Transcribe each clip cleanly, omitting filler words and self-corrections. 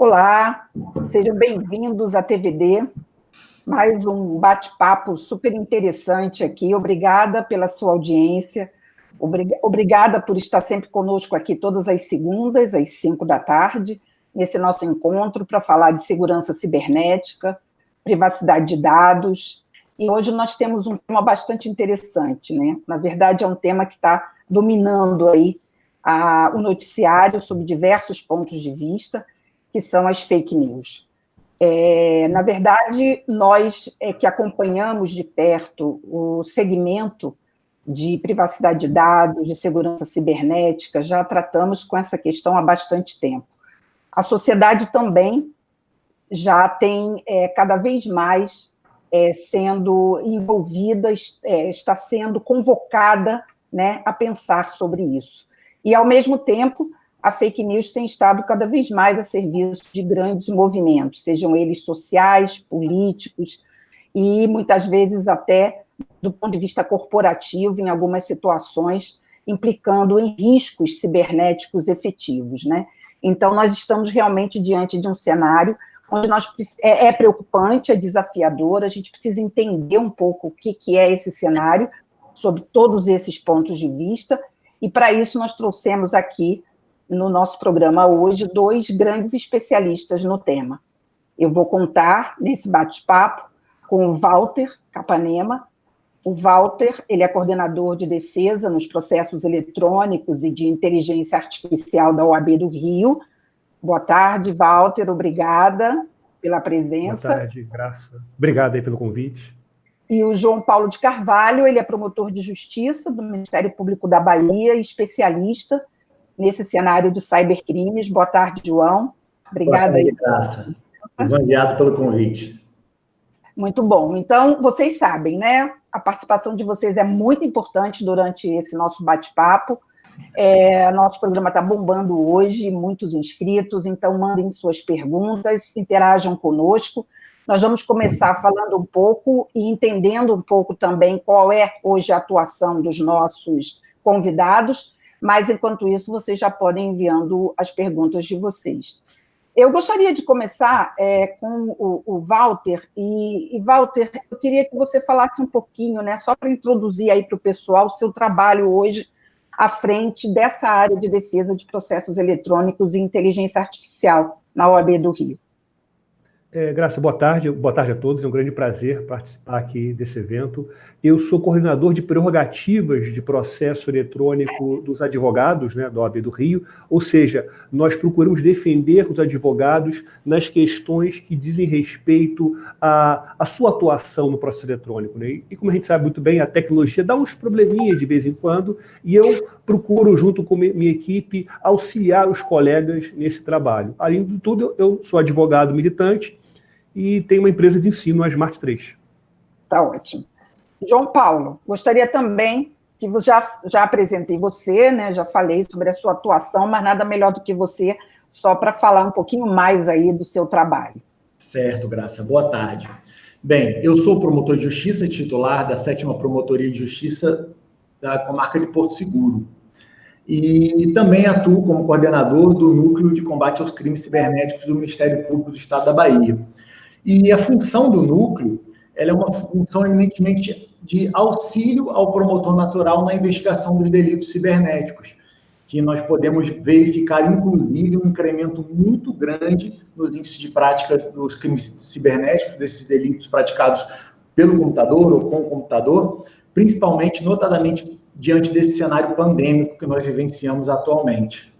Olá, sejam bem-vindos à TVD, mais um bate-papo super interessante aqui. Obrigada pela sua audiência, obrigada por estar sempre conosco aqui todas as segundas, às 5 da tarde, nesse nosso encontro para falar de segurança cibernética, privacidade de dados. E hoje nós temos um tema bastante interessante, né? Na verdade, é um tema que está dominando aí o noticiário sob diversos pontos de vista, que são as fake news. Na verdade, nós que acompanhamos de perto o segmento de privacidade de dados, de segurança cibernética, já tratamos com essa questão há bastante tempo. A sociedade também já tem cada vez mais sendo envolvida, está sendo convocada, né, a pensar sobre isso. E, ao mesmo tempo, a fake news tem estado cada vez mais a serviço de grandes movimentos, sejam eles sociais, políticos, e muitas vezes até do ponto de vista corporativo, em algumas situações, implicando em riscos cibernéticos efetivos, né? Então, nós estamos realmente diante de um cenário onde é preocupante, é desafiador, a gente precisa entender um pouco o que é esse cenário, sob todos esses pontos de vista, e para isso nós trouxemos aqui, no nosso programa hoje, dois grandes especialistas no tema. Eu vou contar, nesse bate-papo, com o Walter Capanema. O Walter, ele é coordenador de defesa nos processos eletrônicos e de inteligência artificial da OAB do Rio. Boa tarde, Walter, obrigada pela presença. Boa tarde, Graça. Obrigado aí pelo convite. E o João Paulo de Carvalho, ele é promotor de justiça do Ministério Público da Bahia, especialista nesse cenário de cybercrimes. Boa tarde, João. Obrigada. Boa tarde, Graça. Lisonjeado pelo convite. Muito bom. Então, vocês sabem, né? A participação de vocês é muito importante durante esse nosso bate-papo. Nosso programa está bombando hoje, muitos inscritos, então mandem suas perguntas, interajam conosco. Nós vamos começar falando um pouco e entendendo um pouco também qual é hoje a atuação dos nossos convidados, mas, enquanto isso, vocês já podem enviando as perguntas de vocês. Eu gostaria de começar com o Walter, e, Walter, eu queria que você falasse um pouquinho, né, só para introduzir aí para o pessoal o seu trabalho hoje à frente dessa área de defesa de processos eletrônicos e inteligência artificial na OAB do Rio. Graça, boa tarde a todos, é um grande prazer participar aqui desse evento. Eu sou coordenador de prerrogativas de processo eletrônico dos advogados, né, da OAB do Rio, ou seja, nós procuramos defender os advogados nas questões que dizem respeito à sua atuação no processo eletrônico, né? E como a gente sabe muito bem, a tecnologia dá uns probleminhas de vez em quando, e eu procuro, junto com minha equipe, auxiliar os colegas nesse trabalho. Além de tudo, eu sou advogado militante, e tem uma empresa de ensino, a Smart 3. Tá ótimo. João Paulo, gostaria também que já apresentei você, né, já falei sobre a sua atuação, mas nada melhor do que você, só para falar um pouquinho mais aí do seu trabalho. Certo, Graça. Boa tarde. Bem, eu sou promotor de justiça, titular da 7ª Promotoria de Justiça da comarca de Porto Seguro. E também atuo como coordenador do Núcleo de Combate aos Crimes Cibernéticos do Ministério Público do Estado da Bahia. E a função do núcleo, ela é uma função eminentemente de auxílio ao promotor natural na investigação dos delitos cibernéticos, que nós podemos verificar, inclusive, um incremento muito grande nos índices de prática dos crimes cibernéticos, desses delitos praticados pelo computador ou com o computador, principalmente, notadamente, diante desse cenário pandêmico que nós vivenciamos atualmente.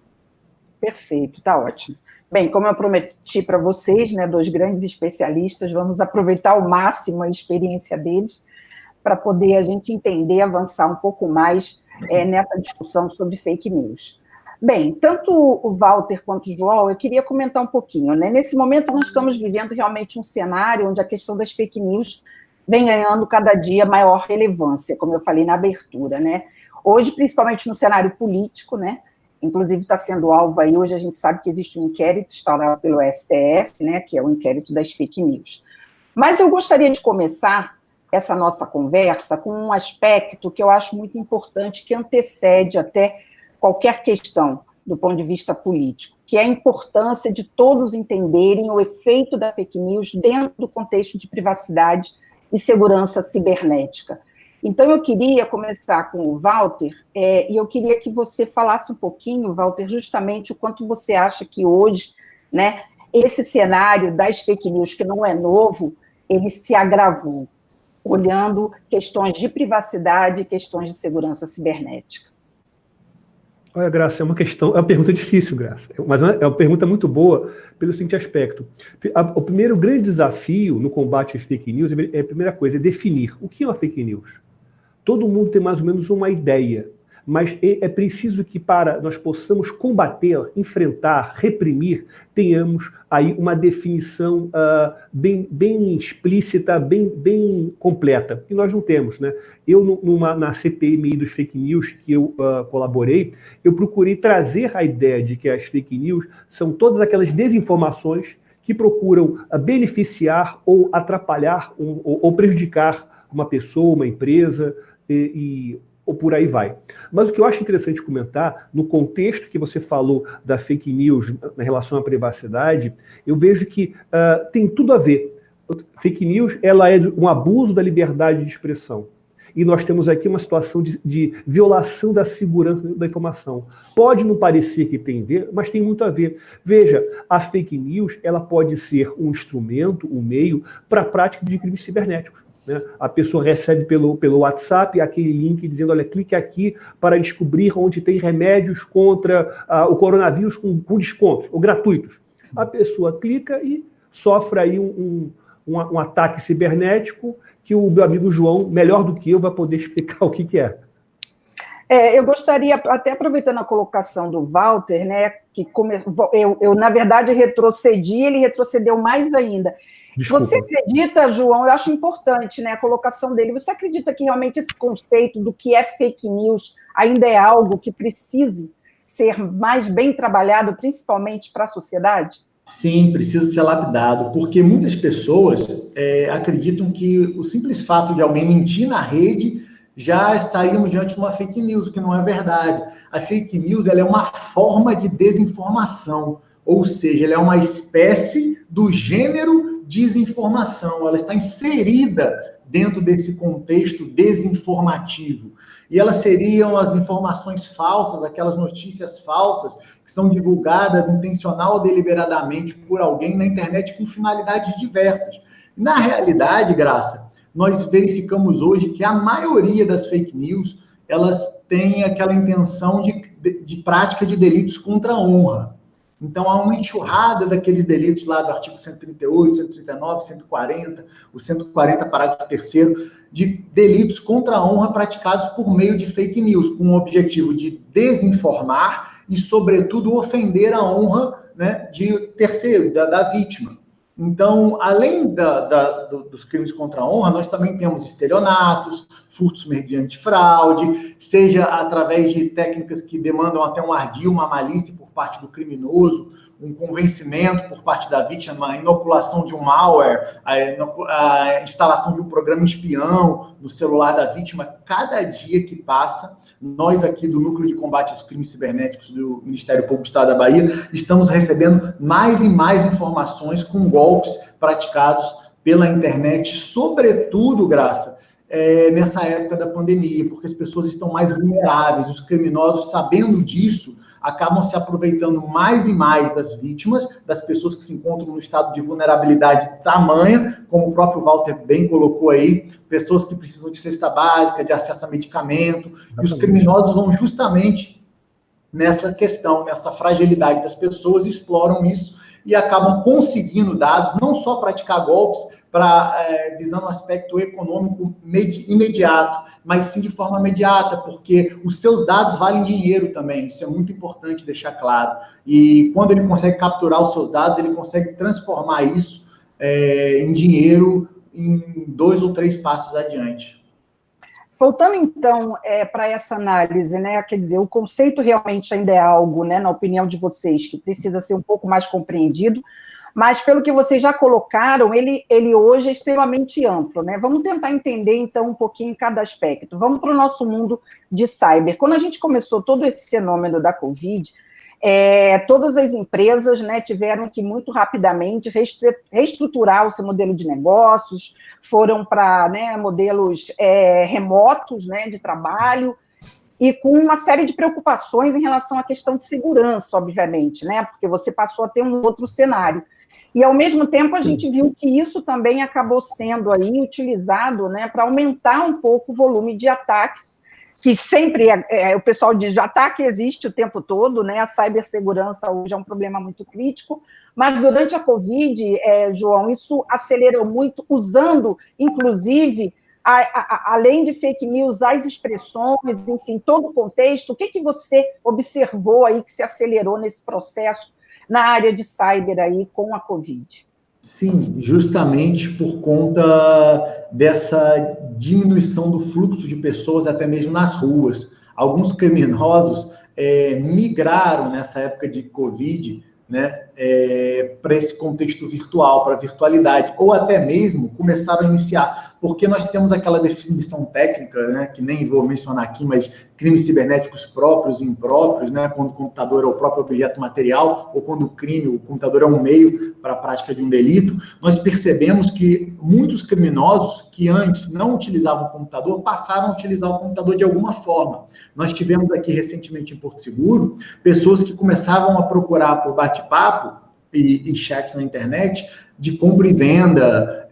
Perfeito, está ótimo. Bem, como eu prometi para vocês, né, dois grandes especialistas, vamos aproveitar ao máximo a experiência deles para poder a gente entender, avançar um pouco mais nessa discussão sobre fake news. Bem, tanto o Walter quanto o João, eu queria comentar um pouquinho, né? Nesse momento, nós estamos vivendo realmente um cenário onde a questão das fake news vem ganhando cada dia maior relevância, como eu falei na abertura, né? Hoje, principalmente no cenário político, né? Inclusive está sendo alvo aí, hoje a gente sabe que existe um inquérito instaurado pelo STF, né, que é o inquérito das fake news. Mas eu gostaria de começar essa nossa conversa com um aspecto que eu acho muito importante, que antecede até qualquer questão do ponto de vista político, que é a importância de todos entenderem o efeito da fake news dentro do contexto de privacidade e segurança cibernética. Então, eu queria começar com o Walter, e eu queria que você falasse um pouquinho, Walter, justamente o quanto você acha que hoje, né, esse cenário das fake news, que não é novo, ele se agravou, olhando questões de privacidade e questões de segurança cibernética. Olha, Graça, é uma pergunta difícil, Graça, mas é uma pergunta muito boa pelo seguinte aspecto. O primeiro grande desafio no combate às fake news, a primeira coisa, é definir o que é uma fake news. Todo mundo tem mais ou menos uma ideia, mas é preciso que para nós possamos combater, enfrentar, reprimir, tenhamos aí uma definição bem explícita, bem completa, que nós não temos, né? Eu, na CPMI dos fake news que eu colaborei, eu procurei trazer a ideia de que as fake news são todas aquelas desinformações que procuram beneficiar ou atrapalhar ou prejudicar uma pessoa, uma empresa, ou por aí vai. Mas o que eu acho interessante comentar, no contexto que você falou da fake news na relação à privacidade, eu vejo que tem tudo a ver. Fake news, ela é um abuso da liberdade de expressão. E nós temos aqui uma situação de violação da segurança da informação. Pode não parecer que tem a ver, mas tem muito a ver. Veja, a fake news, ela pode ser um instrumento, um meio para a prática de crimes cibernéticos. Né? A pessoa recebe pelo WhatsApp aquele link dizendo, olha, clique aqui para descobrir onde tem remédios contra o coronavírus com descontos, ou gratuitos. A pessoa clica e sofre aí um ataque cibernético que o meu amigo João, melhor do que eu, vai poder explicar o que é. Eu gostaria, até aproveitando a colocação do Walter, né, que eu, na verdade, retrocedi, ele retrocedeu mais ainda. Desculpa. Você acredita, João, eu acho importante, né, a colocação dele, você acredita que realmente esse conceito do que é fake news ainda é algo que precise ser mais bem trabalhado, principalmente para a sociedade? Sim, precisa ser lapidado, porque muitas pessoas acreditam que o simples fato de alguém mentir na rede já estaríamos diante de uma fake news, o que não é verdade. A fake news, ela é uma forma de desinformação, ou seja, ela é uma espécie do gênero desinformação, ela está inserida dentro desse contexto desinformativo. E elas seriam as informações falsas, aquelas notícias falsas que são divulgadas intencional ou deliberadamente por alguém na internet com finalidades diversas. Na realidade, Graça, nós verificamos hoje que a maioria das fake news, elas têm aquela intenção de prática de delitos contra a honra. Então, há uma enxurrada daqueles delitos lá do artigo 138, 139, 140, o 140, parágrafo 3º, de delitos contra a honra praticados por meio de fake news, com o objetivo de desinformar e, sobretudo, ofender a honra, né, de terceiro, da vítima. Então, além dos crimes contra a honra, nós também temos estelionatos, furtos mediante fraude, seja através de técnicas que demandam até um ardil, uma malícia por parte do criminoso, um convencimento por parte da vítima, a inoculação de um malware, a instalação de um programa espião no celular da vítima. Cada dia que passa, nós aqui do Núcleo de Combate aos Crimes Cibernéticos do Ministério Público do Estado da Bahia estamos recebendo mais e mais informações com golpes praticados pela internet, sobretudo, Graça, nessa época da pandemia, porque as pessoas estão mais vulneráveis, os criminosos, sabendo disso, acabam se aproveitando mais e mais das vítimas, das pessoas que se encontram no estado de vulnerabilidade tamanha, como o próprio Walter bem colocou aí, pessoas que precisam de cesta básica, de acesso a medicamento, e os criminosos vão justamente nessa questão, nessa fragilidade das pessoas, exploram isso e acabam conseguindo dados, não só praticar golpes, visando um aspecto econômico imediato, mas sim de forma imediata, porque os seus dados valem dinheiro também, isso é muito importante deixar claro. E quando ele consegue capturar os seus dados, ele consegue transformar isso em dinheiro em 2 ou 3 passos adiante. Voltando, então, para essa análise, né, quer dizer, o conceito realmente ainda é algo, né, na opinião de vocês, que precisa ser um pouco mais compreendido, mas pelo que vocês já colocaram, ele hoje é extremamente amplo, né? Vamos tentar entender, então, um pouquinho cada aspecto. Vamos para o nosso mundo de cyber. Quando a gente começou todo esse fenômeno da Covid, todas as empresas, né, tiveram que muito rapidamente reestruturar o seu modelo de negócios, foram para, né, modelos remotos, né, de trabalho, e com uma série de preocupações em relação à questão de segurança, obviamente, né, porque você passou a ter um outro cenário. E, ao mesmo tempo, a gente viu que isso também acabou sendo aí utilizado, né, para aumentar um pouco o volume de ataques, que sempre o pessoal diz, ataque existe o tempo todo, né? A cibersegurança hoje é um problema muito crítico, mas durante a Covid, João, isso acelerou muito, usando, inclusive, além de fake news, as expressões, enfim, todo o contexto. O que você observou aí que se acelerou nesse processo na área de cyber aí com a Covid? Sim, justamente por conta dessa diminuição do fluxo de pessoas até mesmo nas ruas. Alguns criminosos migraram nessa época de Covid, né, para esse contexto virtual, para a virtualidade, ou até mesmo começaram a iniciar, porque nós temos aquela definição técnica, né, que nem vou mencionar aqui, mas crimes cibernéticos próprios e impróprios, né, quando o computador é o próprio objeto material, ou quando o computador é um meio para a prática de um delito. Nós percebemos que muitos criminosos que antes não utilizavam o computador passaram a utilizar o computador de alguma forma. Nós tivemos aqui recentemente em Porto Seguro pessoas que começavam a procurar por bate-papo e chats na internet de compra e venda,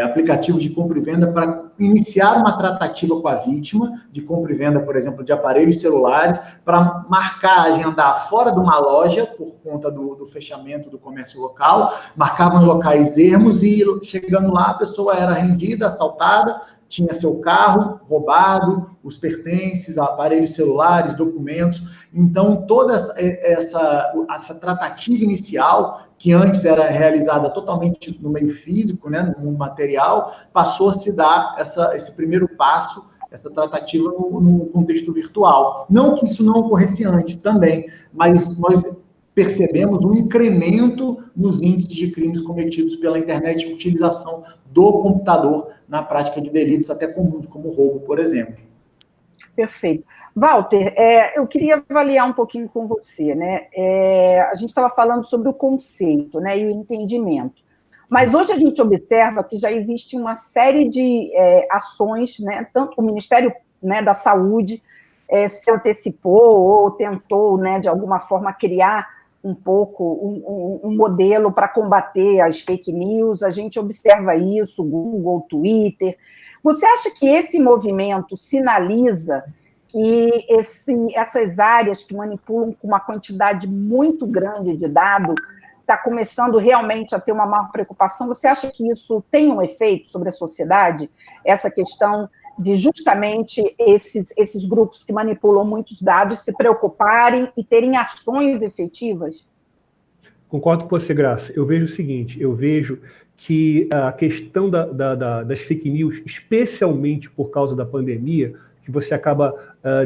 aplicativos de compra e venda para iniciar uma tratativa com a vítima de compra e venda, por exemplo, de aparelhos celulares, para marcar, agendar fora de uma loja, por conta do fechamento do comércio local, marcavam locais ermos e, chegando lá, a pessoa era rendida, assaltada, tinha seu carro roubado, os pertences, aparelhos celulares, documentos. Então, toda essa tratativa inicial, que antes era realizada totalmente no meio físico, né, no material, passou a se dar esse primeiro passo, essa tratativa no contexto virtual. Não que isso não ocorresse antes também, mas nós percebemos um incremento nos índices de crimes cometidos pela internet e utilização do computador na prática de delitos até comuns, como roubo, por exemplo. Perfeito. Walter, eu queria avaliar um pouquinho com você, né? A gente estava falando sobre o conceito, né, e o entendimento. Mas hoje a gente observa que já existe uma série de ações, né? Tanto o Ministério, né, da Saúde se antecipou ou tentou, né, de alguma forma, criar um pouco um modelo para combater as fake news. A gente observa isso, Google, Twitter. Você acha que esse movimento sinaliza que essas áreas que manipulam com uma quantidade muito grande de dados está começando realmente a ter uma maior preocupação? Você acha que isso tem um efeito sobre a sociedade? Essa questão de justamente esses grupos que manipulam muitos dados se preocuparem e terem ações efetivas? Concordo com você, Graça. Eu vejo o seguinte, eu vejo que a questão das fake news, especialmente por causa da pandemia, que você acaba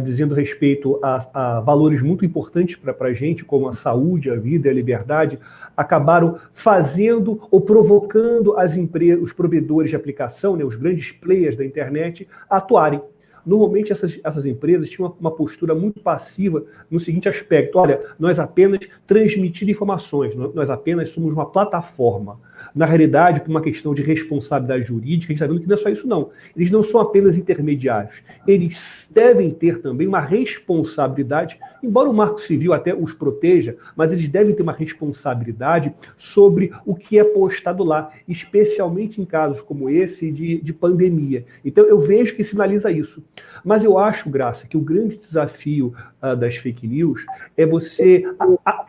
dizendo respeito a valores muito importantes para a gente, como a saúde, a vida e a liberdade, acabaram fazendo ou provocando as empresas, os provedores de aplicação, né, os grandes players da internet, a atuarem. Normalmente essas empresas tinham uma postura muito passiva no seguinte aspecto: olha, nós apenas transmitir informações, nós apenas somos uma plataforma. Na realidade, por uma questão de responsabilidade jurídica, a gente está vendo que não é só isso, não. Eles não são apenas intermediários. Eles devem ter também uma responsabilidade, embora o Marco Civil até os proteja, mas eles devem ter uma responsabilidade sobre o que é postado lá, especialmente em casos como esse de pandemia. Então, eu vejo que sinaliza isso. Mas eu acho, Graça, que o grande desafio das fake news é você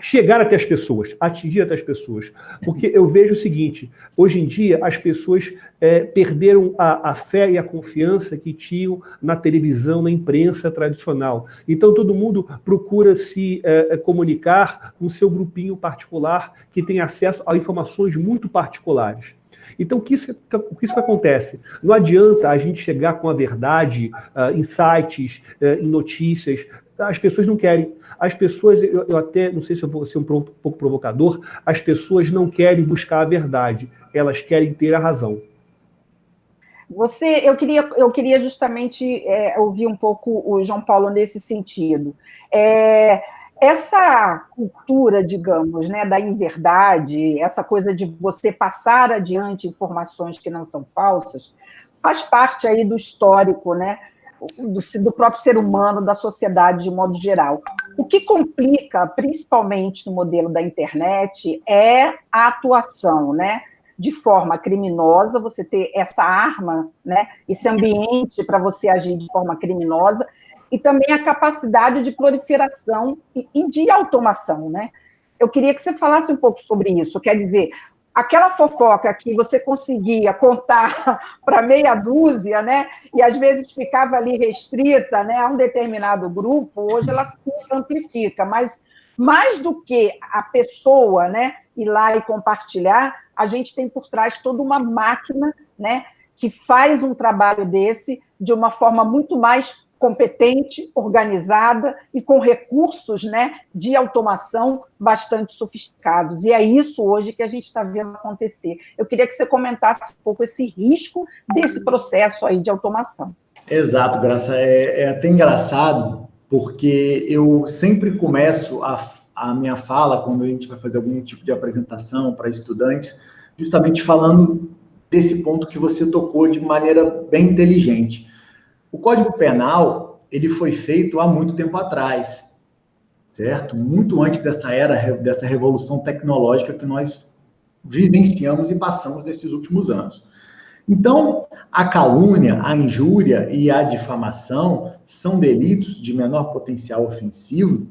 chegar até as pessoas, atingir até as pessoas. Porque eu vejo o seguinte: hoje em dia as pessoas perderam a fé e a confiança que tinham na televisão, na imprensa tradicional. Então todo mundo procura se comunicar com o seu grupinho particular que tem acesso a informações muito particulares. Então, o que isso acontece? Não adianta a gente chegar com a verdade em sites, em notícias. As pessoas não querem. As pessoas, eu até, não sei se eu vou ser um pouco provocador, as pessoas não querem buscar a verdade. Elas querem ter a razão. Eu queria justamente ouvir um pouco o João Paulo nesse sentido. Essa cultura, digamos, né, da inverdade, essa coisa de você passar adiante informações que não são falsas, faz parte aí do histórico, né, do próprio ser humano, da sociedade de modo geral. O que complica, principalmente no modelo da internet, é a atuação, né, de forma criminosa, você ter essa arma, né, esse ambiente para você agir de forma criminosa, e também a capacidade de proliferação e de automação, né? Eu queria que você falasse um pouco sobre isso, quer dizer, aquela fofoca que você conseguia contar para meia dúzia, né, e às vezes ficava ali restrita, né, a um determinado grupo, hoje ela se amplifica, mas mais do que a pessoa, né, ir lá e compartilhar, a gente tem por trás toda uma máquina, né, que faz um trabalho desse de uma forma muito mais competente, organizada e com recursos, né, de automação bastante sofisticados. E é isso hoje que a gente está vendo acontecer. Eu queria que você comentasse um pouco esse risco desse processo aí de automação. Exato, Graça. É até engraçado, porque eu sempre começo a minha fala, quando a gente vai fazer algum tipo de apresentação para estudantes, justamente falando desse ponto que você tocou de maneira bem inteligente. O Código Penal, ele foi feito há muito tempo atrás, certo? Muito antes dessa revolução tecnológica que nós vivenciamos e passamos nesses últimos anos. Então, a calúnia, a injúria e a difamação são delitos de menor potencial ofensivo,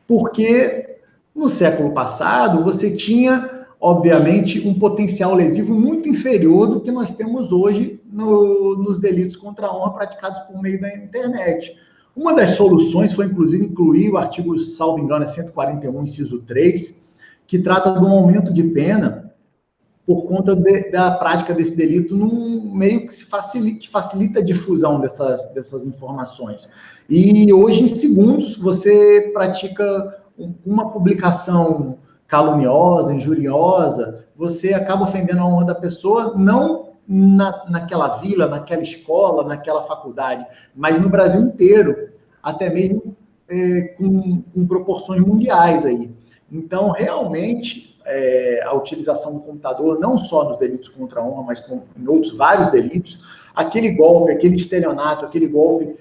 porque no século passado você tinha, obviamente, um potencial lesivo muito inferior do que nós temos hoje nos delitos contra a honra praticados por meio da internet. Uma das soluções foi, inclusive, incluir o artigo, salvo engano, 141, inciso 3, que trata de um aumento de pena por conta da prática desse delito num meio que facilita a difusão dessas informações. E hoje, em segundos, você pratica uma publicação caluniosa, injuriosa, você acaba ofendendo a honra da pessoa, não naquela vila, naquela escola, naquela faculdade, mas no Brasil inteiro, até mesmo com proporções mundiais aí. Então, realmente, a utilização do computador, não só nos delitos contra a honra, mas em outros vários delitos, aquele golpe, aquele estelionato, aquele golpe,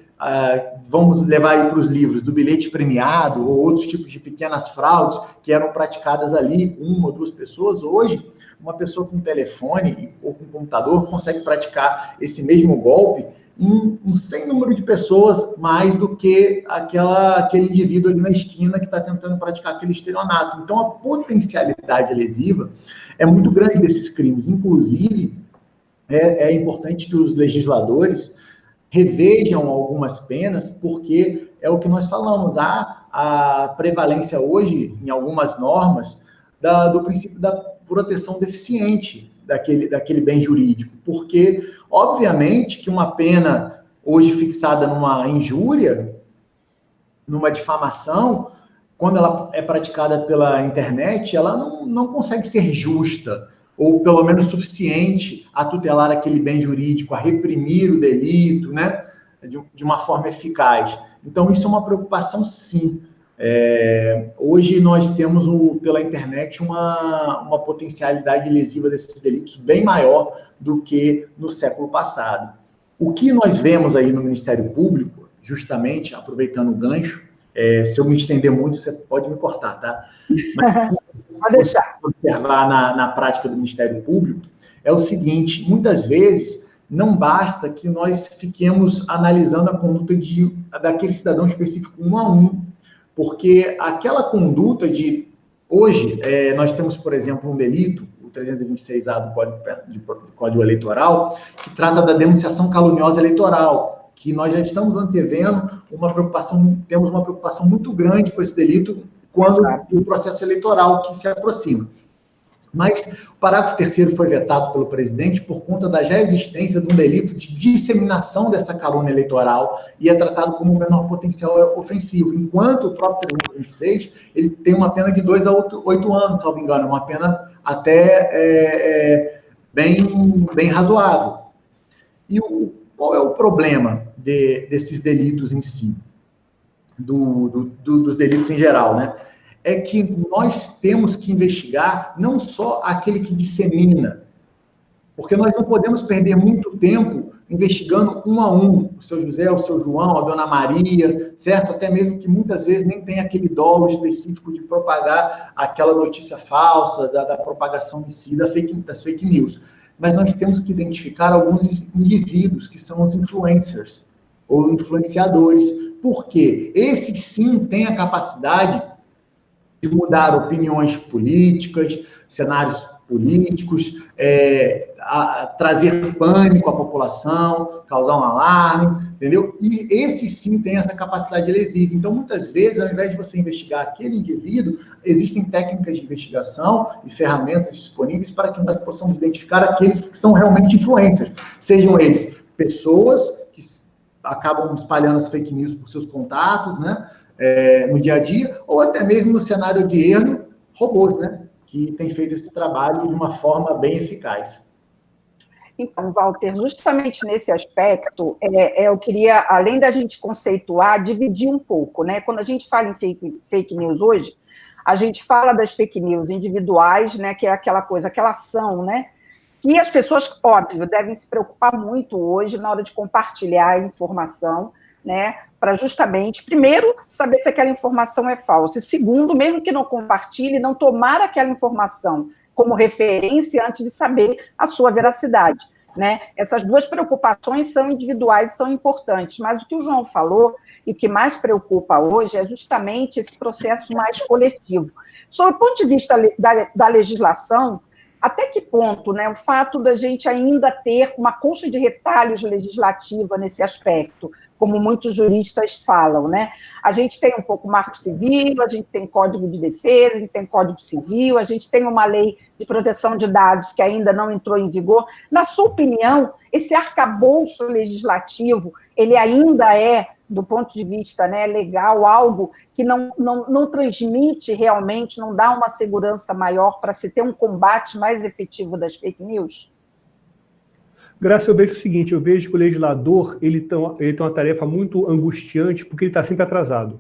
vamos levar aí para os livros, do bilhete premiado, ou outros tipos de pequenas fraudes que eram praticadas ali com uma ou duas pessoas, hoje, uma pessoa com telefone ou com computador consegue praticar esse mesmo golpe em um sem número de pessoas mais do que aquele indivíduo ali na esquina que está tentando praticar aquele estelionato. Então, a potencialidade lesiva é muito grande desses crimes. Inclusive, é importante que os legisladores revejam algumas penas, porque é o que nós falamos, há a prevalência hoje, em algumas normas, do princípio da proteção deficiente daquele bem jurídico, porque, obviamente, que uma pena hoje fixada numa injúria, numa difamação, quando ela é praticada pela internet, ela não consegue ser justa, ou pelo menos suficiente a tutelar aquele bem jurídico, a reprimir o delito, né, de uma forma eficaz. Então, isso é uma preocupação, sim. Hoje nós temos pela internet uma potencialidade lesiva desses delitos bem maior do que no século passado. O que nós vemos aí no Ministério Público, justamente, aproveitando o gancho, se eu me estender muito, você pode me cortar, tá? Mas, pode deixar. Observar na prática do Ministério Público, é o seguinte, muitas vezes não basta que nós fiquemos analisando a conduta daquele cidadão específico um a um, porque aquela conduta hoje, nós temos, por exemplo, um delito, o 326A do Código Eleitoral, que trata da denunciação caluniosa eleitoral, que nós já estamos antevendo temos uma preocupação muito grande com esse delito quando o processo eleitoral que se aproxima. Mas o parágrafo 3º foi vetado pelo presidente por conta da já existência de um delito de disseminação dessa calúnia eleitoral e é tratado como um menor potencial ofensivo, enquanto o próprio 326, ele tem uma pena de 2 a 8 anos, salvo engano, uma pena até bem razoável. E qual é o problema desses delitos em si? dos delitos em geral, né? É que nós temos que investigar não só aquele que dissemina, porque nós não podemos perder muito tempo investigando um a um, o seu José, o seu João, a dona Maria, certo? Até mesmo que muitas vezes nem tem aquele dolo específico de propagar aquela notícia falsa, da propagação em si, das fake news. Mas nós temos que identificar alguns indivíduos que são os influencers, ou influenciadores, porque esses sim têm a capacidade de mudar opiniões políticas, cenários políticos, trazer pânico à população, causar um alarme, entendeu? E esses sim têm essa capacidade lesiva. Então, muitas vezes, ao invés de você investigar aquele indivíduo, existem técnicas de investigação e ferramentas disponíveis para que nós possamos identificar aqueles que são realmente influencers, sejam eles pessoas que acabam espalhando as fake news por seus contatos, né, no dia a dia, ou até mesmo no cenário de erro, robôs, né, que têm feito esse trabalho de uma forma bem eficaz. Então, Walter, justamente nesse aspecto, eu queria, além da gente conceituar, dividir um pouco, né? Quando a gente fala em fake news hoje, a gente fala das fake news individuais, né, que é aquela coisa, aquela ação, né, que as pessoas, óbvio, devem se preocupar muito hoje na hora de compartilhar a informação, né, para justamente, primeiro, saber se aquela informação é falsa, e segundo, mesmo que não compartilhe, não tomar aquela informação como referência antes de saber a sua veracidade, né? Essas duas preocupações são individuais e são importantes, mas o que o João falou, e o que mais preocupa hoje, é justamente esse processo mais coletivo. Sob o ponto de vista da legislação, até que ponto, né, o fato da gente ainda ter uma concha de retalhos legislativa nesse aspecto, como muitos juristas falam, né? A gente tem um pouco Marco Civil, a gente tem Código de Defesa, a gente tem Código Civil, a gente tem uma lei de proteção de dados que ainda não entrou em vigor. Na sua opinião, esse arcabouço legislativo, ele ainda é, do ponto de vista, né, legal, algo que não transmite realmente, não dá uma segurança maior para se ter um combate mais efetivo das fake news? Graça, eu vejo o seguinte, eu vejo que o legislador ele tem uma tarefa muito angustiante porque ele está sempre atrasado.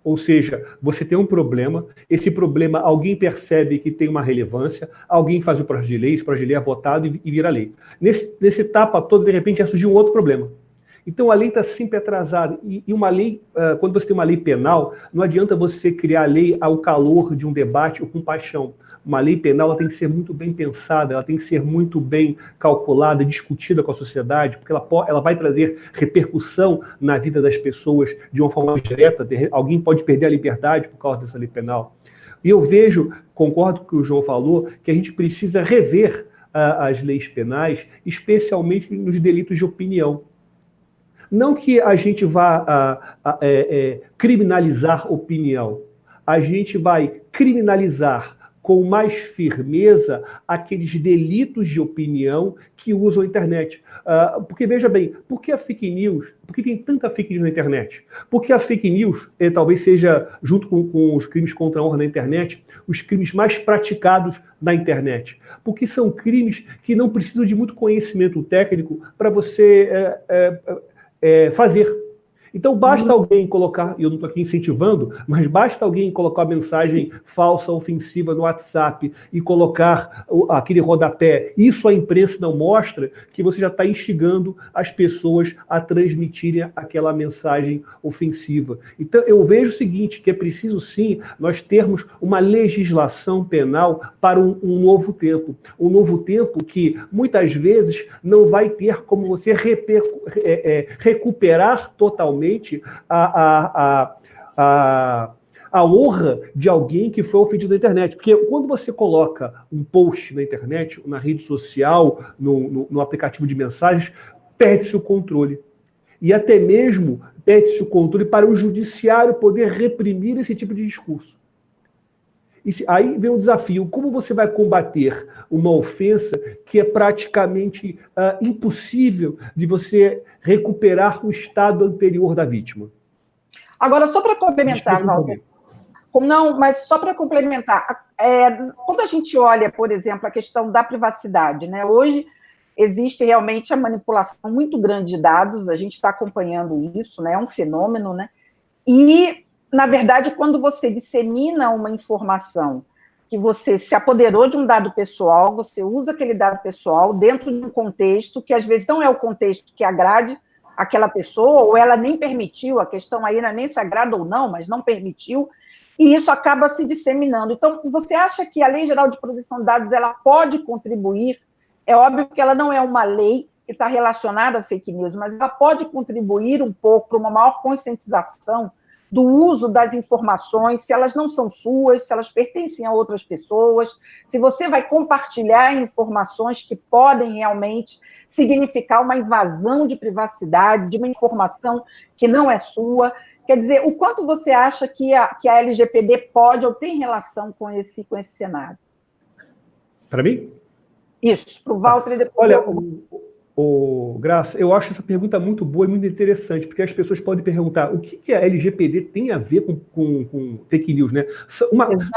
Ou seja, você tem um problema, esse problema alguém percebe que tem uma relevância, alguém faz o projeto de lei, esse projeto de lei é votado e vira lei. Nesse etapa todo, de repente, já surgiu um outro problema. Então, a lei está sempre atrasada. E uma lei, quando você tem uma lei penal, não adianta você criar a lei ao calor de um debate ou com paixão. Uma lei penal ela tem que ser muito bem pensada, ela tem que ser muito bem calculada, discutida com a sociedade, porque ela vai trazer repercussão na vida das pessoas de uma forma direta. Alguém pode perder a liberdade por causa dessa lei penal. E eu vejo, concordo com o que o João falou, que a gente precisa rever as leis penais, especialmente nos delitos de opinião. Não que a gente vá criminalizar opinião, a gente vai criminalizar com mais firmeza aqueles delitos de opinião que usam a internet. Porque, veja bem, por que a fake news? Por que tem tanta fake news na internet? Porque a fake news talvez seja, junto com os crimes contra a honra na internet, os crimes mais praticados na internet. Porque são crimes que não precisam de muito conhecimento técnico para você fazer. Então, basta alguém colocar, e eu não estou aqui incentivando, mas basta alguém colocar uma mensagem falsa, ofensiva no WhatsApp e colocar aquele rodapé. Isso a imprensa não mostra, que você já está instigando as pessoas a transmitirem aquela mensagem ofensiva. Então, eu vejo o seguinte, que é preciso, sim, nós termos uma legislação penal para um novo tempo. Um novo tempo que, muitas vezes, não vai ter como você recuperar totalmente a honra de alguém que foi ofendido na internet. Porque quando você coloca um post na internet, na rede social, no aplicativo de mensagens, perde-se o controle. E até mesmo perde-se o controle para o judiciário poder reprimir esse tipo de discurso. Aí vem o desafio, como você vai combater uma ofensa que é praticamente impossível de você recuperar o estado anterior da vítima? Agora, só para complementar, Walter, não, mas só para complementar, quando a gente olha, por exemplo, a questão da privacidade, né? Hoje existe realmente a manipulação muito grande de dados, a gente está acompanhando isso, né? É um fenômeno, né? E na verdade, quando você dissemina uma informação que você se apoderou de um dado pessoal, você usa aquele dado pessoal dentro de um contexto que, às vezes, não é o contexto que agrade aquela pessoa, ou ela nem permitiu, a questão aí não é nem se agrada ou não, mas não permitiu, e isso acaba se disseminando. Então, você acha que a Lei Geral de Proteção de Dados ela pode contribuir? É óbvio que ela não é uma lei que está relacionada a fake news, mas ela pode contribuir um pouco para uma maior conscientização do uso das informações, se elas não são suas, se elas pertencem a outras pessoas, se você vai compartilhar informações que podem realmente significar uma invasão de privacidade, de uma informação que não é sua. Quer dizer, o quanto você acha que a LGPD pode ou tem relação com esse cenário? Para mim? Isso, para o Walter e depois... Olha, Graça, eu acho essa pergunta muito boa e muito interessante, porque as pessoas podem perguntar o que a LGPD tem a ver com fake news, né?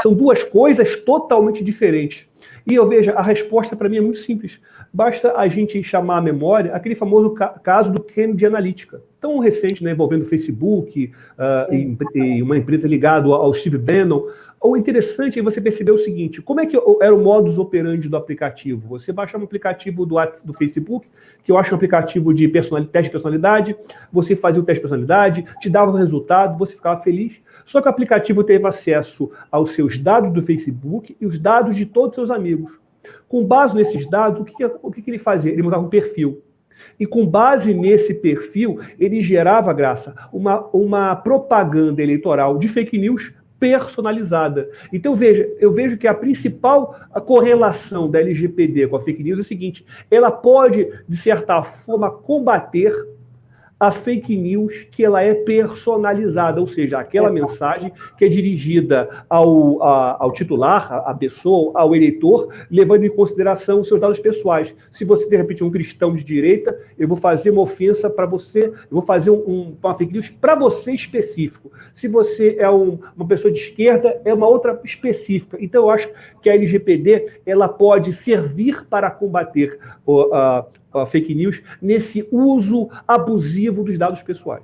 São duas coisas totalmente diferentes. E eu vejo, a resposta para mim é muito simples. Basta a gente chamar à memória aquele famoso caso do Cambridge Analytica, tão recente, né, envolvendo o Facebook e uma empresa ligada ao Steve Bannon. O interessante é você perceber o seguinte: como é que era o modus operandi do aplicativo? Você baixava um aplicativo do Facebook, que eu acho um aplicativo de teste de personalidade, você fazia o teste de personalidade, te dava o resultado, você ficava feliz. Só que o aplicativo teve acesso aos seus dados do Facebook e os dados de todos os seus amigos. Com base nesses dados, o que ele fazia? Ele montava um perfil. E com base nesse perfil, ele gerava, Graça, uma propaganda eleitoral de fake news personalizada. Então, eu vejo que a principal correlação da LGPD com a fake news é o seguinte: ela pode, de certa forma, combater a fake news que ela é personalizada, ou seja, aquela mensagem que é dirigida ao titular, à pessoa, ao eleitor, levando em consideração os seus dados pessoais. Se você, de repente, é um cristão de direita, eu vou fazer uma ofensa para você, eu vou fazer uma fake news para você específico. Se você é uma pessoa de esquerda, é uma outra específica. Então, eu acho que a LGPD ela pode servir para combater a fake news nesse uso abusivo dos dados pessoais.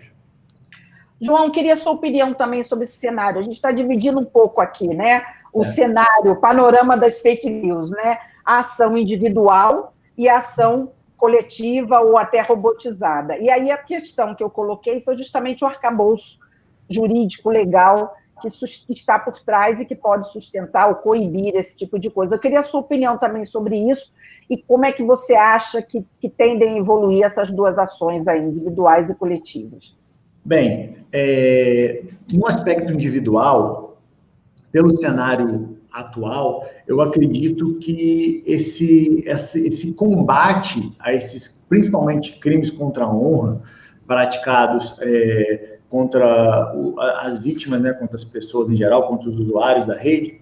João, queria sua opinião também sobre esse cenário. A gente está dividindo um pouco aqui, né? O cenário, o panorama das fake news, né? A ação individual e a ação coletiva ou até robotizada. E aí a questão que eu coloquei foi justamente o arcabouço jurídico, legal, que está por trás e que pode sustentar ou coibir esse tipo de coisa. Eu queria a sua opinião também sobre isso e como é que você acha que tendem a evoluir essas duas ações aí, individuais e coletivas. Bem, no aspecto individual, pelo cenário atual, eu acredito que esse combate a esses, principalmente, crimes contra a honra, praticados contra as vítimas, né, contra as pessoas em geral, contra os usuários da rede,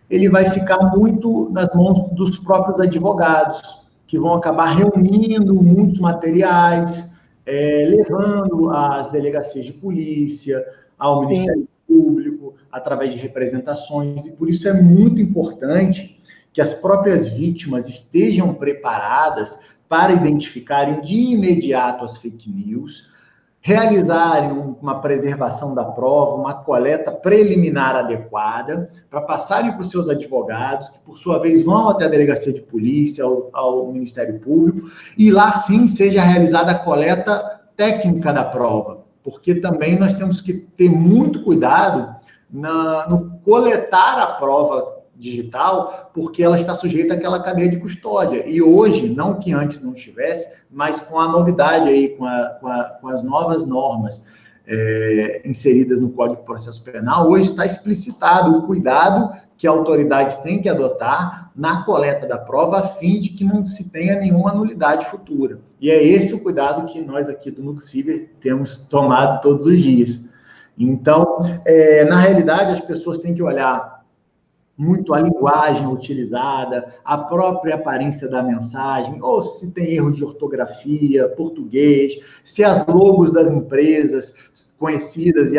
ele vai ficar muito nas mãos dos próprios advogados, que vão acabar reunindo muitos materiais, levando às delegacias de polícia, ao Ministério Público, através de representações, e por isso é muito importante que as próprias vítimas estejam preparadas para identificarem de imediato as fake news, realizarem uma preservação da prova, uma coleta preliminar adequada, para passarem para os seus advogados, que por sua vez vão até a delegacia de polícia, ao Ministério Público, e lá sim seja realizada a coleta técnica da prova, porque também nós temos que ter muito cuidado no coletar a prova digital, porque ela está sujeita àquela cadeia de custódia. E hoje, não que antes não estivesse, mas com a novidade aí, com as novas normas inseridas no Código de Processo Penal, hoje está explicitado o cuidado que a autoridade tem que adotar na coleta da prova, a fim de que não se tenha nenhuma nulidade futura. E é esse o cuidado que nós aqui do Nuxiver temos tomado todos os dias. Então, na realidade, as pessoas têm que olhar muito a linguagem utilizada, a própria aparência da mensagem, ou se tem erro de ortografia, português, se as logos das empresas conhecidas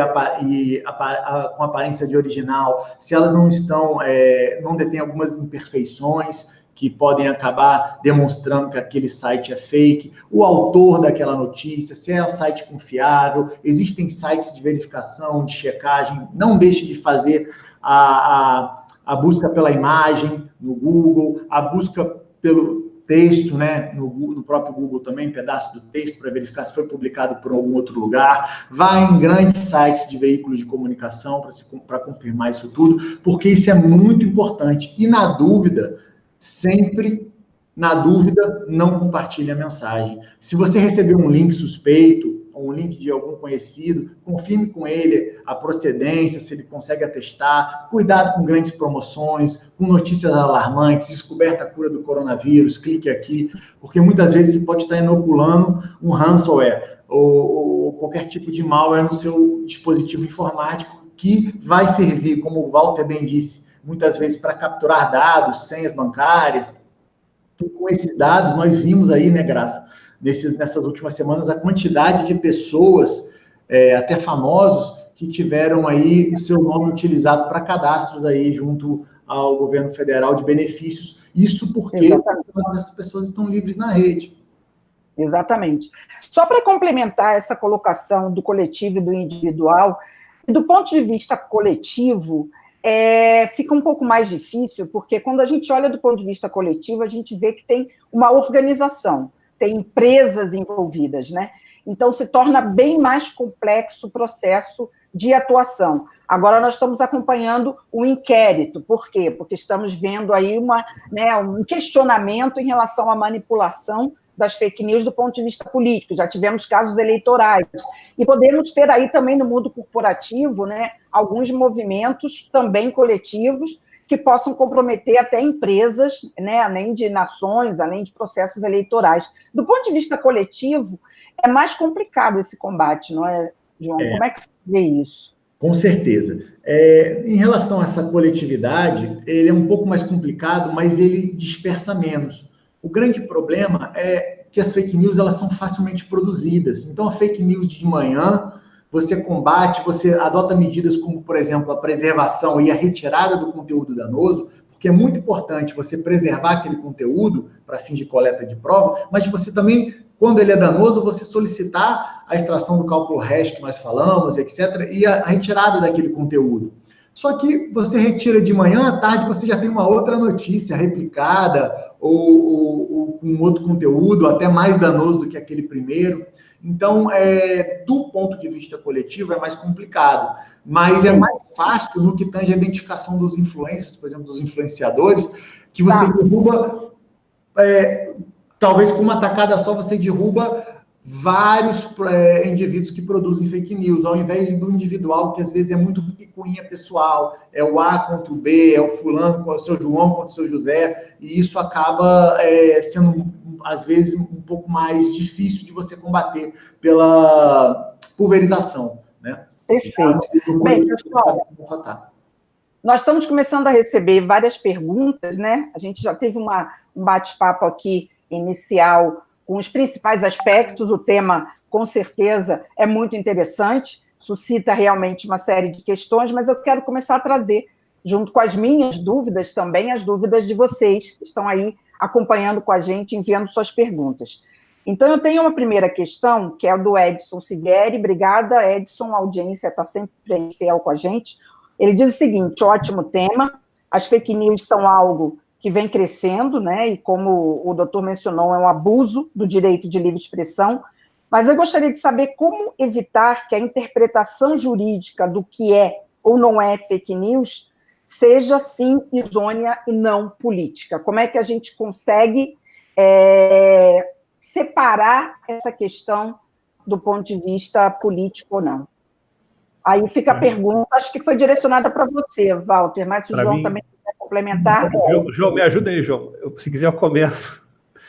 com aparência de original, se elas não detêm algumas imperfeições que podem acabar demonstrando que aquele site é fake, o autor daquela notícia, se é um site confiável, existem sites de verificação, de checagem, não deixe de fazer a busca pela imagem no Google, a busca pelo texto, né, no próprio Google também, pedaço do texto para verificar se foi publicado por algum outro lugar, vai em grandes sites de veículos de comunicação para confirmar isso tudo, porque isso é muito importante. E na dúvida, sempre, na dúvida, não compartilhe a mensagem. Se você receber um link suspeito, um link de algum conhecido, confirme com ele a procedência, se ele consegue atestar, cuidado com grandes promoções, com notícias alarmantes, descoberta a cura do coronavírus, clique aqui, porque muitas vezes você pode estar inoculando um ransomware ou qualquer tipo de malware no seu dispositivo informático que vai servir, como o Walter bem disse, muitas vezes para capturar dados, senhas bancárias. E com esses dados, nós vimos aí, né, Graça, nessas últimas semanas, a quantidade de pessoas, até famosos, que tiveram aí o seu nome utilizado para cadastros aí junto ao governo federal de benefícios. Isso porque essas pessoas estão livres na rede. Exatamente. Só para complementar essa colocação do coletivo e do individual, do ponto de vista coletivo, fica um pouco mais difícil, porque quando a gente olha do ponto de vista coletivo, a gente vê que tem uma organização, tem empresas envolvidas, né? Então, se torna bem mais complexo o processo de atuação. Agora, nós estamos acompanhando um inquérito. Por quê? Porque estamos vendo aí um questionamento em relação à manipulação das fake news do ponto de vista político. Já tivemos casos eleitorais. E podemos ter aí também no mundo corporativo, né, alguns movimentos também coletivos que possam comprometer até empresas, né, além de nações, além de processos eleitorais. Do ponto de vista coletivo, é mais complicado esse combate, não é, João? Como é que você vê isso? Com certeza. Em relação a essa coletividade, ele é um pouco mais complicado, mas ele dispersa menos. O grande problema é que as fake news elas são facilmente produzidas. Então, a fake news de manhã, você combate, você adota medidas como, por exemplo, a preservação e a retirada do conteúdo danoso, porque é muito importante você preservar aquele conteúdo para fins de coleta de prova, mas você também, quando ele é danoso, você solicitar a extração do cálculo hash que nós falamos, etc., e a retirada daquele conteúdo. Só que você retira de manhã, à tarde você já tem uma outra notícia replicada ou com outro conteúdo, até mais danoso do que aquele primeiro. Então, do ponto de vista coletivo, é mais complicado. Mas é mais fácil no que tange a identificação dos influencers, por exemplo, dos influenciadores, que você derruba, talvez com uma tacada só, você derruba vários indivíduos que produzem fake news, ao invés do individual, que às vezes é muito picuinha pessoal, é o A contra o B, é o fulano com o seu João contra o seu José, e isso acaba sendo, às vezes, um pouco mais difícil de você combater pela pulverização, né? Perfeito. Bem, pessoal, nós estamos começando a receber várias perguntas, né? A gente já teve um bate-papo aqui inicial com os principais aspectos. O tema, com certeza, é muito interessante, suscita realmente uma série de questões, mas eu quero começar a trazer, junto com as minhas dúvidas também, as dúvidas de vocês, que estão aí acompanhando com a gente, enviando suas perguntas. Então, eu tenho uma primeira questão, que é a do Edson Sivieri. Obrigada, Edson, a audiência está sempre fiel com a gente. Ele diz o seguinte: ótimo tema, as fake news são algo que vem crescendo, né? E como o doutor mencionou, é um abuso do direito de livre expressão, mas eu gostaria de saber como evitar que a interpretação jurídica do que é ou não é fake news seja, sim, isônea e não política. Como é que a gente consegue separar essa questão do ponto de vista político ou não? Aí fica a pergunta, acho que foi direcionada para você, Walter, mas se o João também quiser complementar... João, me ajuda aí, João. Se quiser, eu começo.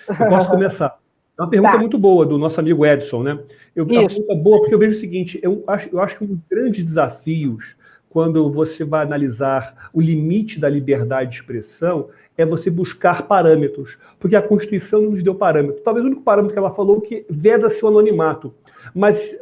Eu posso começar. É uma pergunta muito boa do nosso amigo Edson, né? É uma pergunta boa, porque eu vejo o seguinte, eu acho que um dos grandes desafios, quando você vai analisar o limite da liberdade de expressão, é você buscar parâmetros, porque a Constituição não nos deu parâmetro. Talvez o único parâmetro que ela falou que veda-se o anonimato. Mas,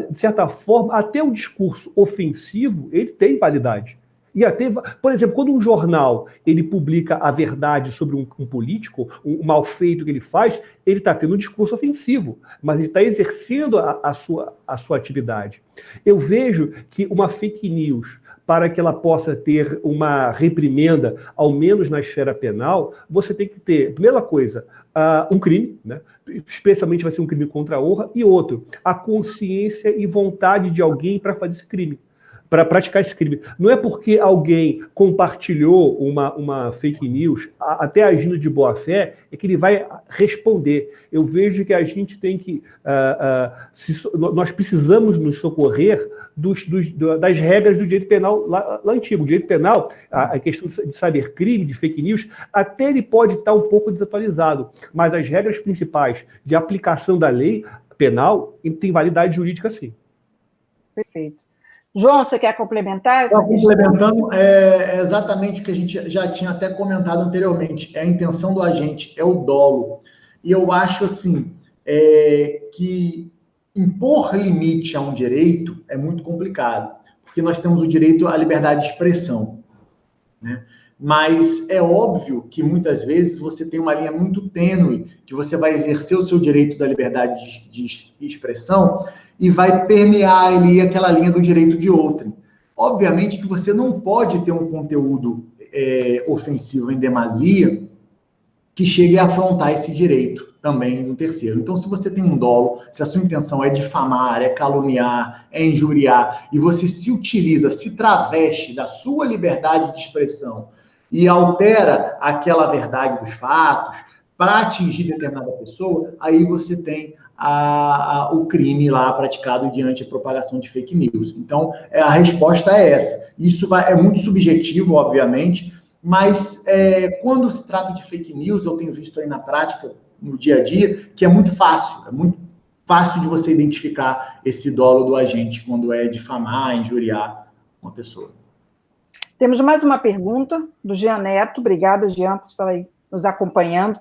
de certa forma, até o discurso ofensivo, ele tem validade. E até, por exemplo, quando um jornal ele publica a verdade sobre um político, um mal feito que ele faz, ele está tendo um discurso ofensivo, mas ele está exercendo a sua atividade. Eu vejo que uma fake news, para que ela possa ter uma reprimenda, ao menos na esfera penal, você tem que ter, primeira coisa, um crime, né? Especialmente vai ser um crime contra a honra, e outro, a consciência e vontade de alguém para fazer esse crime, para praticar esse crime. Não é porque alguém compartilhou uma fake news, até agindo de boa fé, é que ele vai responder. Eu vejo que a gente tem que... nós precisamos nos socorrer das regras do direito penal lá antigo. O direito penal, a questão de cybercrime, de fake news, até ele pode estar um pouco desatualizado, mas as regras principais de aplicação da lei penal tem validade jurídica, sim. Perfeito. João, você quer complementar essa questão? Complementando, é exatamente o que a gente já tinha até comentado anteriormente. É a intenção do agente, é o dolo. E eu acho, assim, que impor limite a um direito é muito complicado, porque nós temos o direito à liberdade de expressão, né? Mas é óbvio que muitas vezes você tem uma linha muito tênue, que você vai exercer o seu direito da liberdade de expressão e vai permear ali aquela linha do direito de outrem. Obviamente que você não pode ter um conteúdo ofensivo em demasia que chegue a afrontar esse direito também no terceiro. Então, se você tem um dolo, se a sua intenção é difamar, é caluniar, é injuriar, e você se utiliza, se traveste da sua liberdade de expressão e altera aquela verdade dos fatos para atingir determinada pessoa, aí você tem o crime lá praticado diante da propagação de fake news. Então, a resposta é essa. Isso é muito subjetivo, obviamente, mas quando se trata de fake news, eu tenho visto aí na prática, no dia a dia, que é muito fácil de você identificar esse dolo do agente quando é difamar, injuriar uma pessoa. Temos mais uma pergunta do Jean Neto. Obrigada, Jean, por estar aí nos acompanhando.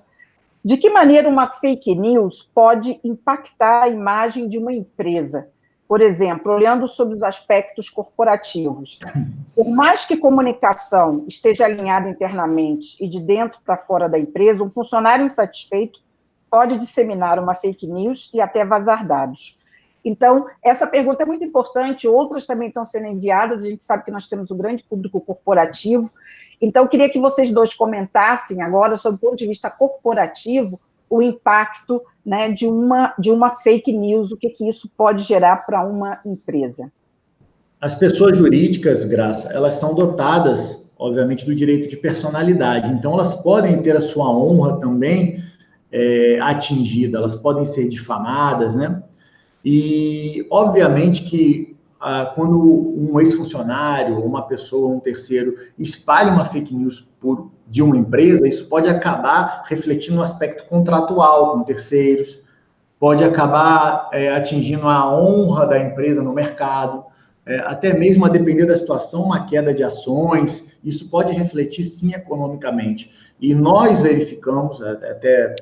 De que maneira uma fake news pode impactar a imagem de uma empresa? Por exemplo, olhando sobre os aspectos corporativos. Por mais que comunicação esteja alinhada internamente e de dentro para fora da empresa, um funcionário insatisfeito pode disseminar uma fake news e até vazar dados. Então, essa pergunta é muito importante, outras também estão sendo enviadas, a gente sabe que nós temos um grande público corporativo, então queria que vocês dois comentassem agora, sob o ponto de vista corporativo, o impacto, né, de uma fake news, o que isso pode gerar para uma empresa. As pessoas jurídicas, Graça, elas são dotadas, obviamente, do direito de personalidade, então elas podem ter a sua honra também atingida, elas podem ser difamadas, né? E, obviamente, que quando um ex-funcionário, uma pessoa, um terceiro, espalha uma fake news de uma empresa, isso pode acabar refletindo no aspecto contratual com terceiros, pode acabar atingindo a honra da empresa no mercado, até mesmo, a depender da situação, uma queda de ações, isso pode refletir, sim, economicamente. E nós verificamos, até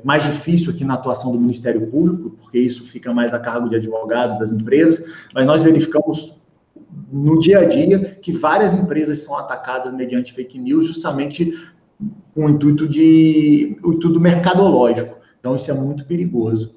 mais difícil aqui na atuação do Ministério Público, porque isso fica mais a cargo de advogados das empresas, mas nós verificamos no dia a dia que várias empresas são atacadas mediante fake news, justamente com o intuito mercadológico. Então, isso é muito perigoso.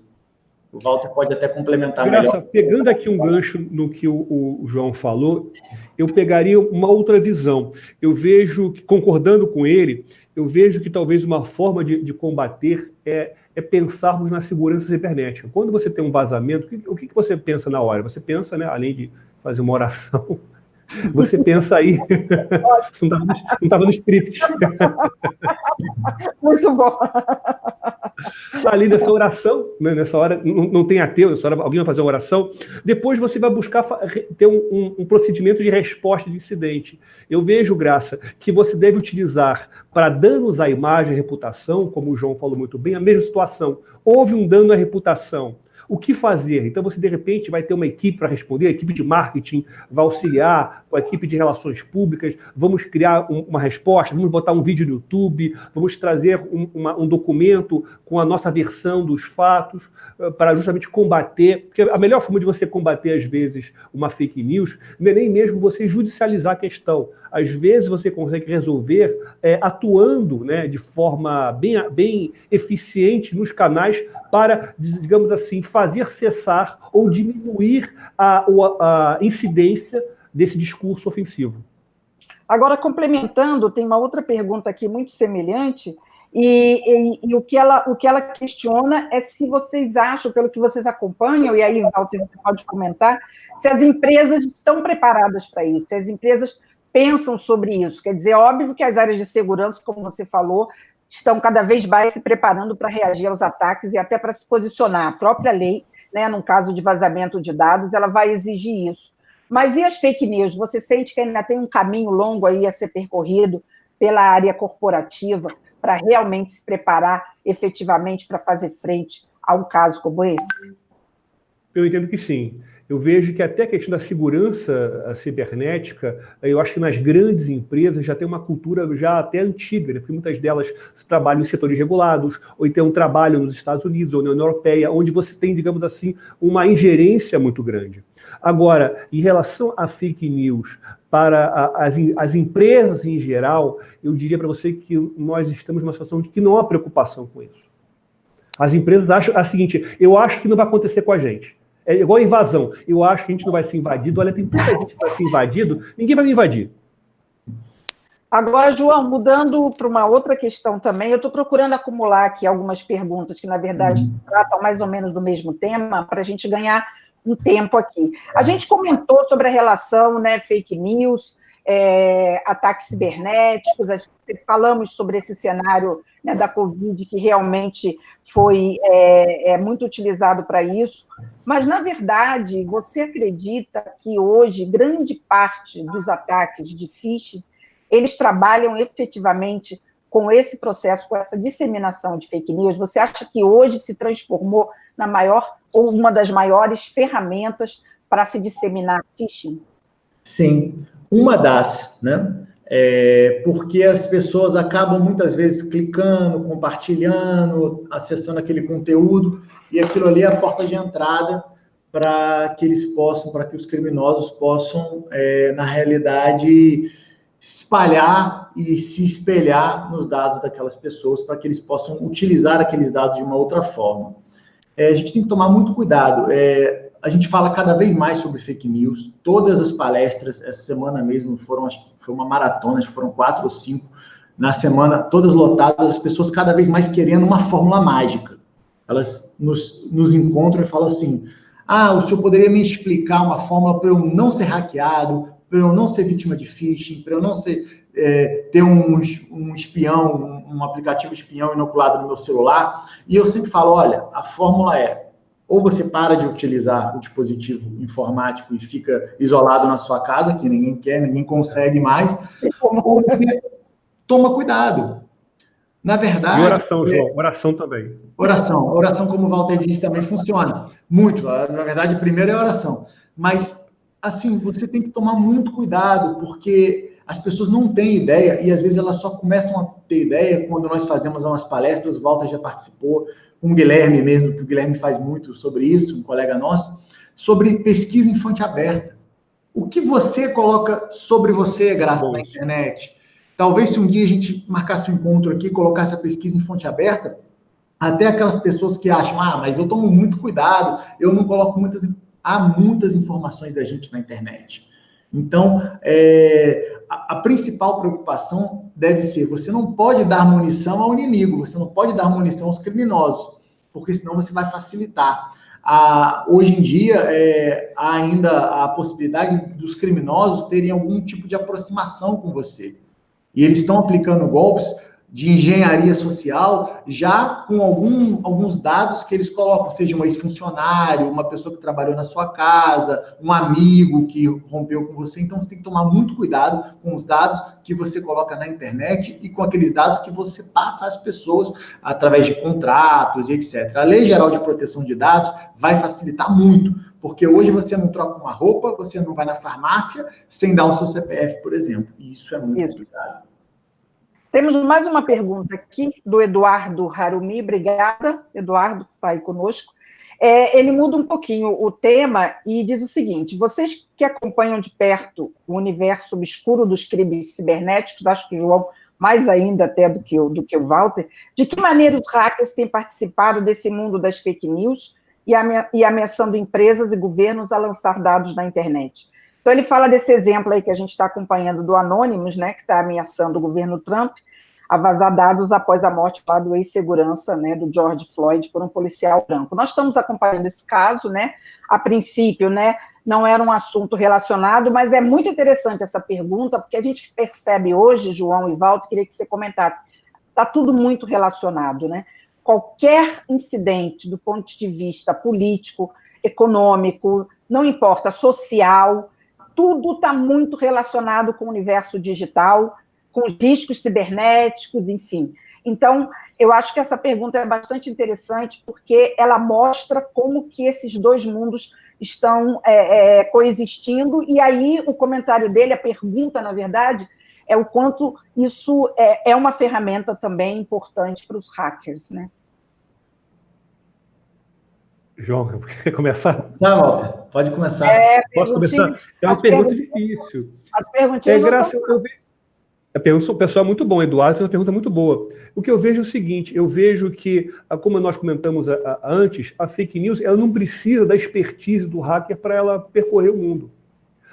O Walter pode até complementar melhor. Pegando aqui um gancho no que o João falou, eu pegaria uma outra visão. Eu vejo, concordando com ele, eu vejo que talvez uma forma de combater é pensarmos na segurança cibernética. Quando você tem um vazamento, o que você pensa na hora? Você pensa, né, além de fazer uma oração, você pensa aí... Isso não estava no script. Muito bom. Ali nessa oração, né, nessa hora, não tem ateu, nessa hora alguém vai fazer uma oração, depois você vai buscar ter um procedimento de resposta de incidente. Eu vejo, Graça, que você deve utilizar para danos à imagem e reputação, como o João falou muito bem, a mesma situação. Houve um dano à reputação, o que fazer. Então você, de repente, vai ter uma equipe para responder, a equipe de marketing vai auxiliar, a equipe de relações públicas, vamos criar uma resposta, vamos botar um vídeo no YouTube, vamos trazer um documento com a nossa versão dos fatos, para justamente combater, porque a melhor forma de você combater, às vezes, uma fake news, não é nem mesmo você judicializar a questão. Às vezes você consegue resolver atuando, né, de forma bem eficiente nos canais para, digamos assim, fazer cessar ou diminuir a incidência desse discurso ofensivo. Agora, complementando, tem uma outra pergunta aqui muito semelhante, e o que ela questiona é se vocês acham, pelo que vocês acompanham, e aí, Walter, você pode comentar, se as empresas estão preparadas para isso, se as empresas pensam sobre isso. Quer dizer, é óbvio que as áreas de segurança, como você falou, estão cada vez mais se preparando para reagir aos ataques e até para se posicionar. A própria lei, né, no caso de vazamento de dados, ela vai exigir isso. Mas e as fake news? Você sente que ainda tem um caminho longo aí a ser percorrido pela área corporativa para realmente se preparar efetivamente para fazer frente a um caso como esse? Eu entendo que sim. Eu vejo que até a questão da segurança cibernética, eu acho que nas grandes empresas já tem uma cultura já até antiga, né? Porque muitas delas trabalham em setores regulados, ou então trabalham nos Estados Unidos ou na União Europeia, onde você tem, digamos assim, uma ingerência muito grande. Agora, em relação a fake news, para as empresas em geral, eu diria para você que nós estamos numa situação de que não há preocupação com isso. As empresas acham a seguinte, eu acho que não vai acontecer com a gente. É igual a invasão. Eu acho que a gente não vai ser invadido. Olha, tem tanta gente que vai ser invadido, ninguém vai me invadir. Agora, João, mudando para uma outra questão também, eu estou procurando acumular aqui algumas perguntas que, na verdade, tratam mais ou menos do mesmo tema, para a gente ganhar um tempo aqui. A gente comentou sobre a relação, né, fake news, ataques cibernéticos, falamos sobre esse cenário, né, da Covid, que realmente foi muito utilizado para isso, mas, na verdade, você acredita que hoje grande parte dos ataques de phishing, eles trabalham efetivamente com esse processo, com essa disseminação de fake news? Você acha que hoje se transformou na maior ou uma das maiores ferramentas para se disseminar phishing? Sim, uma das, né? Porque as pessoas acabam muitas vezes clicando, compartilhando, acessando aquele conteúdo, e aquilo ali é a porta de entrada para que os criminosos possam, na realidade, espalhar e se espelhar nos dados daquelas pessoas, para que eles possam utilizar aqueles dados de uma outra forma. A gente tem que tomar muito cuidado. A gente fala cada vez mais sobre fake news. Todas as palestras, essa semana mesmo, foi uma maratona, acho que foram 4 ou 5, na semana, todas lotadas, as pessoas cada vez mais querendo uma fórmula mágica. Elas nos encontram e falam assim, o senhor poderia me explicar uma fórmula para eu não ser hackeado, para eu não ser vítima de phishing, para eu não ter um espião, um aplicativo espião inoculado no meu celular? E eu sempre falo, olha, a fórmula ou você para de utilizar o dispositivo informático e fica isolado na sua casa, que ninguém quer, ninguém consegue mais, ou você toma cuidado. Na verdade... E oração, João, oração também. Oração, como o Walter disse, também funciona muito. Na verdade, primeiro é oração. Mas, assim, você tem que tomar muito cuidado, porque as pessoas não têm ideia, e às vezes elas só começam a ter ideia quando nós fazemos umas palestras, o Walter já participou, com o Guilherme mesmo, que o Guilherme faz muito sobre isso, um colega nosso, sobre pesquisa em fonte aberta. O que você coloca sobre você, Graça, na internet? Talvez se um dia a gente marcasse um encontro aqui, colocasse a pesquisa em fonte aberta, até aquelas pessoas que acham, mas eu tomo muito cuidado, eu não coloco há muitas informações da gente na internet. Então, a principal preocupação deve ser, você não pode dar munição ao inimigo, você não pode dar munição aos criminosos, porque senão você vai facilitar. Hoje em dia, há ainda a possibilidade dos criminosos terem algum tipo de aproximação com você. E eles estão aplicando golpes de engenharia social, já com alguns dados que eles colocam, seja um ex-funcionário, uma pessoa que trabalhou na sua casa, um amigo que rompeu com você. Então, você tem que tomar muito cuidado com os dados que você coloca na internet e com aqueles dados que você passa às pessoas através de contratos e etc. A Lei Geral de Proteção de Dados vai facilitar muito, porque hoje você não troca uma roupa, você não vai na farmácia sem dar o seu CPF, por exemplo. E isso é muito complicado. Temos mais uma pergunta aqui do Eduardo Harumi. Obrigada, Eduardo, por estar aí conosco. Ele muda um pouquinho o tema e diz o seguinte: vocês que acompanham de perto o universo obscuro dos crimes cibernéticos, acho que o João mais ainda até do que o Walter, de que maneira os hackers têm participado desse mundo das fake news e ameaçando empresas e governos a lançar dados na internet? Então, ele fala desse exemplo aí que a gente está acompanhando do Anonymous, né, que está ameaçando o governo Trump a vazar dados após a morte lá do ex-segurança, né, do George Floyd, por um policial branco. Nós estamos acompanhando esse caso, né, a princípio, né, não era um assunto relacionado, mas é muito interessante essa pergunta, porque a gente percebe hoje, João e Walter, queria que você comentasse, está tudo muito relacionado, né? Qualquer incidente do ponto de vista político, econômico, não importa, social, tudo está muito relacionado com o universo digital, com os riscos cibernéticos, enfim. Então, eu acho que essa pergunta é bastante interessante, porque ela mostra como que esses dois mundos estão coexistindo, e aí o comentário dele, a pergunta, na verdade, é o quanto isso é uma ferramenta também importante para os hackers, né? João, quer começar? Walter, pode começar. Posso começar? É uma pergunta difícil. As perguntinhas Graça, a pergunta, o pessoal é muito bom, Eduardo, fez uma pergunta muito boa. O que eu vejo é o seguinte, eu vejo que, como nós comentamos antes, a fake news ela não precisa da expertise do hacker para ela percorrer o mundo.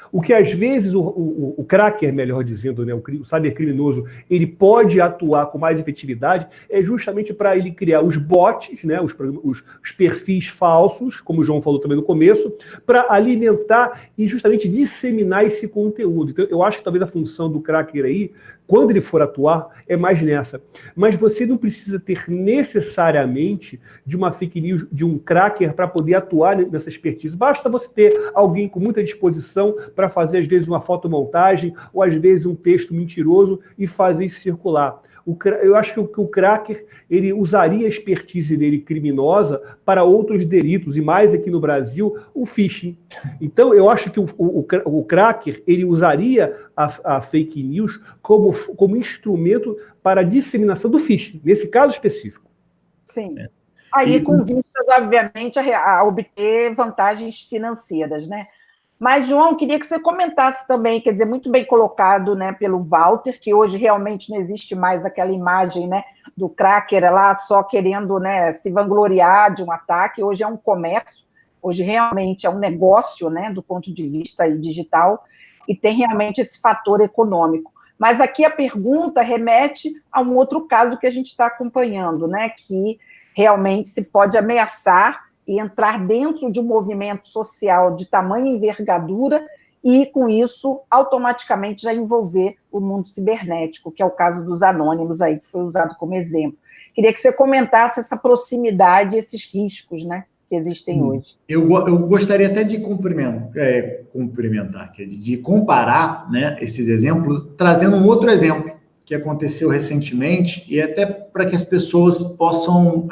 O que às vezes o cracker, melhor dizendo, né, o cybercriminoso, ele pode atuar com mais efetividade é justamente para ele criar os bots, né, os perfis falsos, como o João falou também no começo, para alimentar e justamente disseminar esse conteúdo. Então, eu acho que talvez a função do cracker aí, quando ele for atuar, é mais nessa. Mas você não precisa ter necessariamente de uma fake news, de um cracker para poder atuar nessa expertise. Basta você ter alguém com muita disposição para fazer, às vezes, uma fotomontagem ou, às vezes, um texto mentiroso e fazer isso circular. Eu acho que o cracker ele usaria a expertise dele criminosa para outros delitos, e mais aqui no Brasil, o phishing. Então, eu acho que o cracker ele usaria a fake news como instrumento para a disseminação do phishing, nesse caso específico. Sim. Aí, com vistas, obviamente, a obter vantagens financeiras, né? Mas, João, queria que você comentasse também, quer dizer, muito bem colocado, né, pelo Walter, que hoje realmente não existe mais aquela imagem, né, do cracker lá só querendo, né, se vangloriar de um ataque. Hoje é um comércio, hoje realmente é um negócio, né, do ponto de vista digital, e tem realmente esse fator econômico. Mas aqui a pergunta remete a um outro caso que a gente está acompanhando, né, que realmente se pode ameaçar e entrar dentro de um movimento social de tamanha envergadura e, com isso, automaticamente já envolver o mundo cibernético, que é o caso dos anônimos aí, que foi usado como exemplo. Queria que você comentasse essa proximidade, esses riscos, né, que existem hoje. Eu gostaria até de de comparar, né, esses exemplos, trazendo um outro exemplo que aconteceu recentemente, e até para que as pessoas possam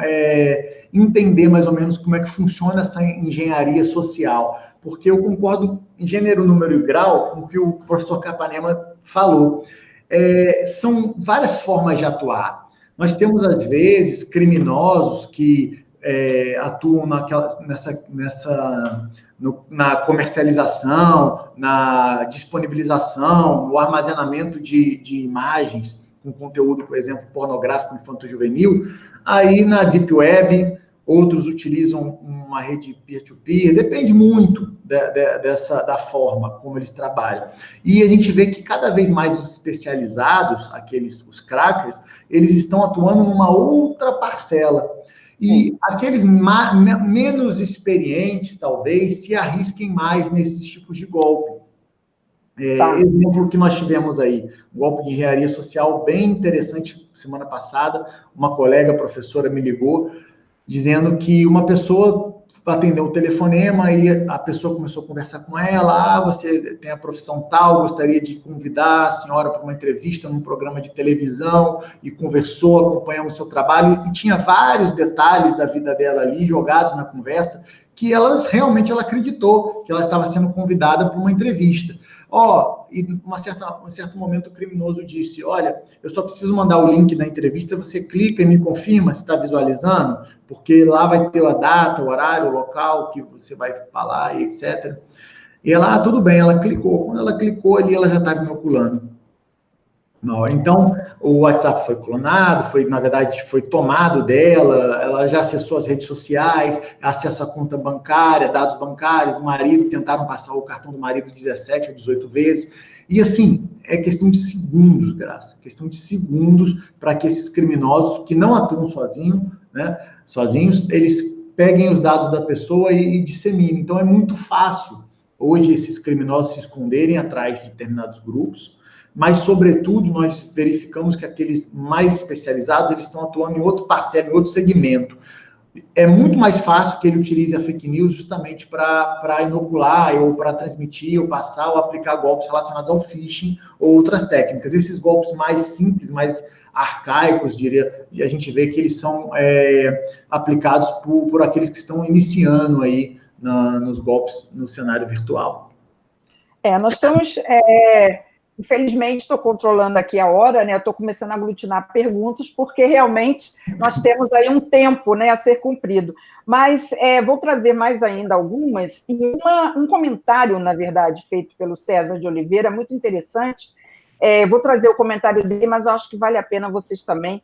entender mais ou menos como é que funciona essa engenharia social, porque eu concordo em gênero, número e grau com o que o professor Capanema falou. São várias formas de atuar. Nós temos, às vezes, criminosos que atuam na comercialização, na disponibilização, no armazenamento de imagens com conteúdo, por exemplo, pornográfico infanto-juvenil. Aí, na Deep Web, outros utilizam uma rede peer-to-peer, depende muito da forma como eles trabalham. E a gente vê que cada vez mais os especializados, os crackers, eles estão atuando numa outra parcela. E aqueles menos experientes, talvez, se arrisquem mais nesses tipos de golpe. Exemplo que nós tivemos aí, um golpe de engenharia social bem interessante semana passada. Uma colega professora me ligou dizendo que uma pessoa atendeu o telefonema e a pessoa começou a conversar com ela. Você tem a profissão tal, gostaria de convidar a senhora para uma entrevista num programa de televisão, e conversou, acompanhamos o seu trabalho, e tinha vários detalhes da vida dela ali jogados na conversa, que ela acreditou que ela estava sendo convidada para uma entrevista. E em um certo momento o criminoso disse: olha, eu só preciso mandar o link da entrevista, você clica e me confirma se está visualizando, porque lá vai ter a data, o horário, o local que você vai falar, e etc. E ela, tudo bem, ela clicou. Quando ela clicou ali, ela já estava inoculando. Então, o WhatsApp foi clonado, na verdade, foi tomado dela, ela já acessou as redes sociais, acesso à conta bancária, dados bancários do marido, tentaram passar o cartão do marido 17 ou 18 vezes. E, assim, é questão de segundos, Graça, questão de segundos para que esses criminosos, que não atuam sozinhos, eles peguem os dados da pessoa e disseminem. Então, é muito fácil, hoje, esses criminosos se esconderem atrás de determinados grupos, mas, sobretudo, nós verificamos que aqueles mais especializados, eles estão atuando em outro parcelo, em outro segmento. É muito mais fácil que ele utilize a fake news justamente para inocular, ou para transmitir, ou passar, ou aplicar golpes relacionados ao phishing, ou outras técnicas. Esses golpes mais simples, mais arcaicos, diria, e a gente vê que eles são aplicados por aqueles que estão iniciando aí nos golpes no cenário virtual. Nós estamos... Infelizmente, estou controlando aqui a hora, né? Estou começando a aglutinar perguntas, porque realmente nós temos aí um tempo, né, a ser cumprido. Mas vou trazer mais ainda algumas, e um comentário, na verdade, feito pelo César de Oliveira, muito interessante. Vou trazer o comentário dele, mas acho que vale a pena vocês também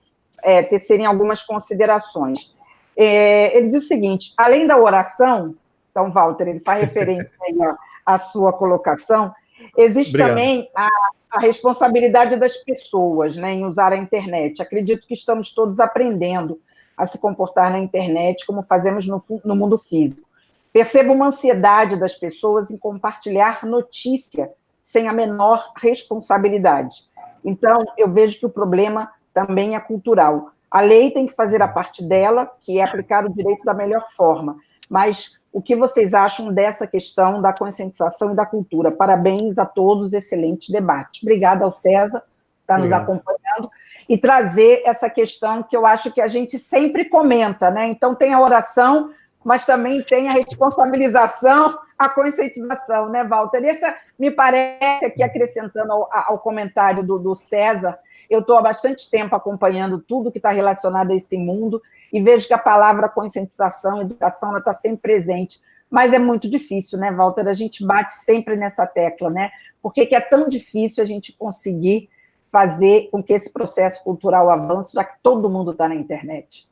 tecerem algumas considerações. Ele diz o seguinte: além da oração, então, Walter, ele faz referência aí à sua colocação, existe Obrigado. Também a responsabilidade das pessoas, né, em usar a internet. Acredito que estamos todos aprendendo a se comportar na internet como fazemos no mundo físico. Percebo uma ansiedade das pessoas em compartilhar notícia sem a menor responsabilidade. Então, eu vejo que o problema também é cultural. A lei tem que fazer a parte dela, que é aplicar o direito da melhor forma. Mas o que vocês acham dessa questão da conscientização e da cultura? Parabéns a todos, excelente debate. Obrigada ao César, que está nos acompanhando, e trazer essa questão que eu acho que a gente sempre comenta, né? Então, tem a oração, mas também tem a responsabilização, a conscientização, né, Walter? Essa, me parece, aqui acrescentando ao comentário do César, eu estou há bastante tempo acompanhando tudo que está relacionado a esse mundo, e vejo que a palavra conscientização, educação, está sempre presente. Mas é muito difícil, né, Walter? A gente bate sempre nessa tecla, né? Por que é tão difícil a gente conseguir fazer com que esse processo cultural avance, já que todo mundo está na internet?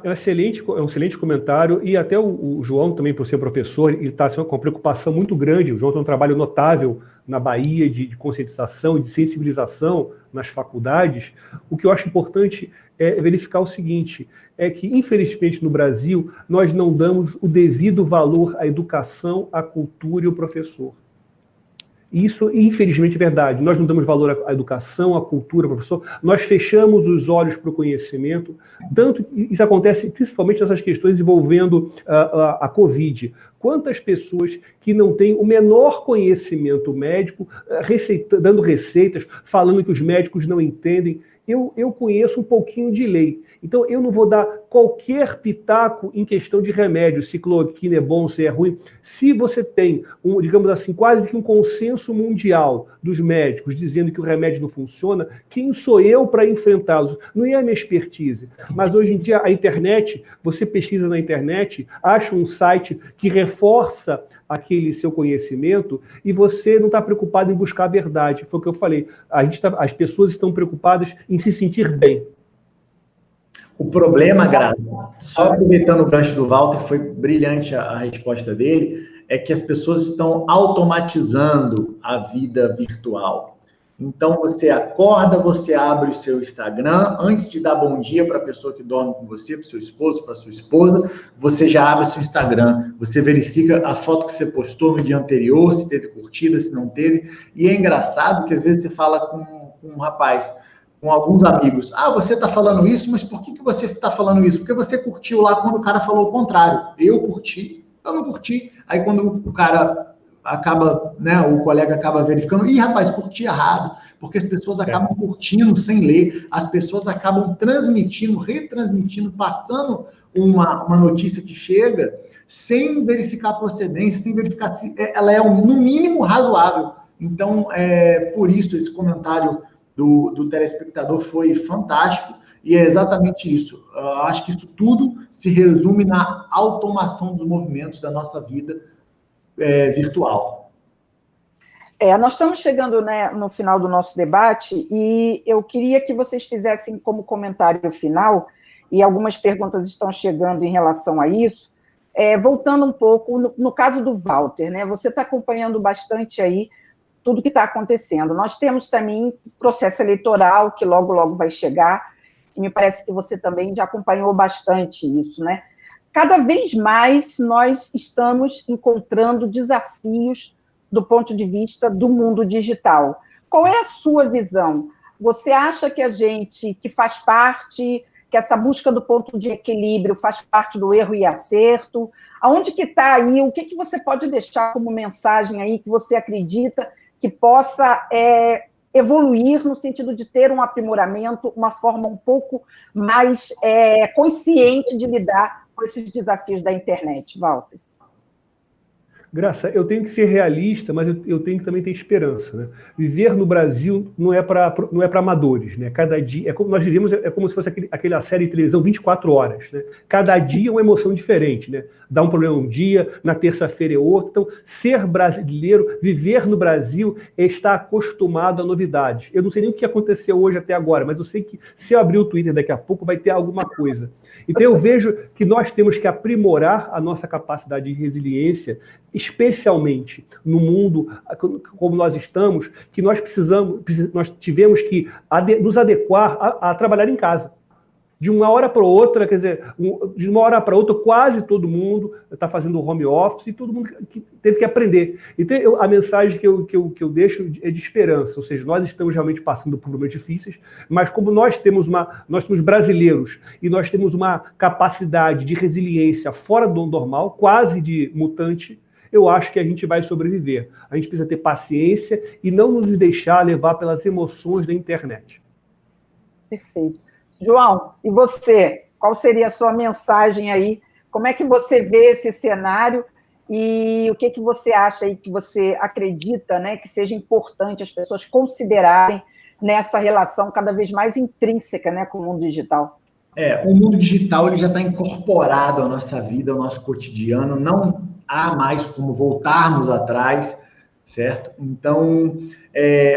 É um excelente comentário, e até o João, também por ser professor, ele está com uma preocupação muito grande. O João tem um trabalho notável na Bahia de conscientização e de sensibilização nas faculdades. O que eu acho importante é verificar o seguinte, é que, infelizmente, no Brasil, nós não damos o devido valor à educação, à cultura e ao professor. Isso, infelizmente, é verdade. Nós não damos valor à educação, à cultura, ao professor. Nós fechamos os olhos para o conhecimento. Isso acontece principalmente nessas questões envolvendo a Covid. Quantas pessoas que não têm o menor conhecimento médico, dando receitas, falando que os médicos não entendem. Eu conheço um pouquinho de lei. Então, eu não vou dar qualquer pitaco em questão de remédio, se cloroquina é bom, se é ruim. Se você tem, digamos assim, quase que um consenso mundial dos médicos dizendo que o remédio não funciona, quem sou eu para enfrentá-los? Não é a minha expertise. Mas hoje em dia, a internet, você pesquisa na internet, acha um site que reforça aquele seu conhecimento e você não está preocupado em buscar a verdade. Foi o que eu falei. As pessoas estão preocupadas em se sentir bem. O problema, Graça, só aproveitando o gancho do Walter, foi brilhante a resposta dele, é que as pessoas estão automatizando a vida virtual. Então, você acorda, você abre o seu Instagram, antes de dar bom dia para a pessoa que dorme com você, para o seu esposo, para a sua esposa, você já abre o seu Instagram, você verifica a foto que você postou no dia anterior, se teve curtida, se não teve, e é engraçado que às vezes você fala com um rapaz, com alguns amigos, você está falando isso, mas por que você está falando isso? Porque você curtiu lá quando o cara falou o contrário. Eu curti, eu não curti. Aí quando o cara acaba, né, o colega acaba verificando, rapaz, curti errado, porque as pessoas acabam curtindo sem ler, as pessoas acabam transmitindo, retransmitindo, passando uma notícia que chega sem verificar a procedência, sem verificar se ela é, no mínimo, razoável. Então, por isso, esse comentário do telespectador foi fantástico, e é exatamente isso. Acho que isso tudo se resume na automação dos movimentos da nossa vida virtual. Nós estamos chegando, né, no final do nosso debate, e eu queria que vocês fizessem como comentário final, e algumas perguntas estão chegando em relação a isso, voltando um pouco, no caso do Walter, né, você está acompanhando bastante aí tudo que está acontecendo. Nós temos também processo eleitoral, que logo, logo vai chegar, e me parece que você também já acompanhou bastante isso, né? Cada vez mais nós estamos encontrando desafios do ponto de vista do mundo digital. Qual é a sua visão? Você acha que a gente, que faz parte, que essa busca do ponto de equilíbrio faz parte do erro e acerto? Aonde que está aí? O que você pode deixar como mensagem aí que você acredita que possa evoluir no sentido de ter um aprimoramento, uma forma um pouco mais consciente de lidar com esses desafios da internet, Walter? Graça, eu tenho que ser realista, mas eu tenho que também ter esperança, né? Viver no Brasil não é para amadores, né? Cada dia, como nós vivemos, é como se fosse aquela série de televisão 24 horas, né? Cada dia é uma emoção diferente, né? Dá um problema um dia, na terça-feira é outro. Então, ser brasileiro, viver no Brasil, é estar acostumado a novidades. Eu não sei nem o que aconteceu hoje até agora, mas eu sei que se eu abrir o Twitter daqui a pouco, vai ter alguma coisa. Então, eu vejo que nós temos que aprimorar a nossa capacidade de resiliência, especialmente no mundo como nós estamos, que nós tivemos que nos adequar a trabalhar em casa. De uma hora para outra, quer dizer, de uma hora para outra, quase todo mundo está fazendo home office e todo mundo teve que aprender. Então, a mensagem que eu deixo é de esperança, ou seja, nós estamos realmente passando por momentos difíceis, mas como nós somos brasileiros e nós temos uma capacidade de resiliência fora do normal, quase de mutante, eu acho que a gente vai sobreviver. A gente precisa ter paciência e não nos deixar levar pelas emoções da internet. Perfeito. João, e você? Qual seria a sua mensagem aí? Como é que você vê esse cenário e o que você acha aí, que você acredita, né, que seja importante as pessoas considerarem nessa relação cada vez mais intrínseca, né, com o mundo digital? O mundo digital ele já está incorporado à nossa vida, ao nosso cotidiano, não há mais como voltarmos atrás, certo? Então,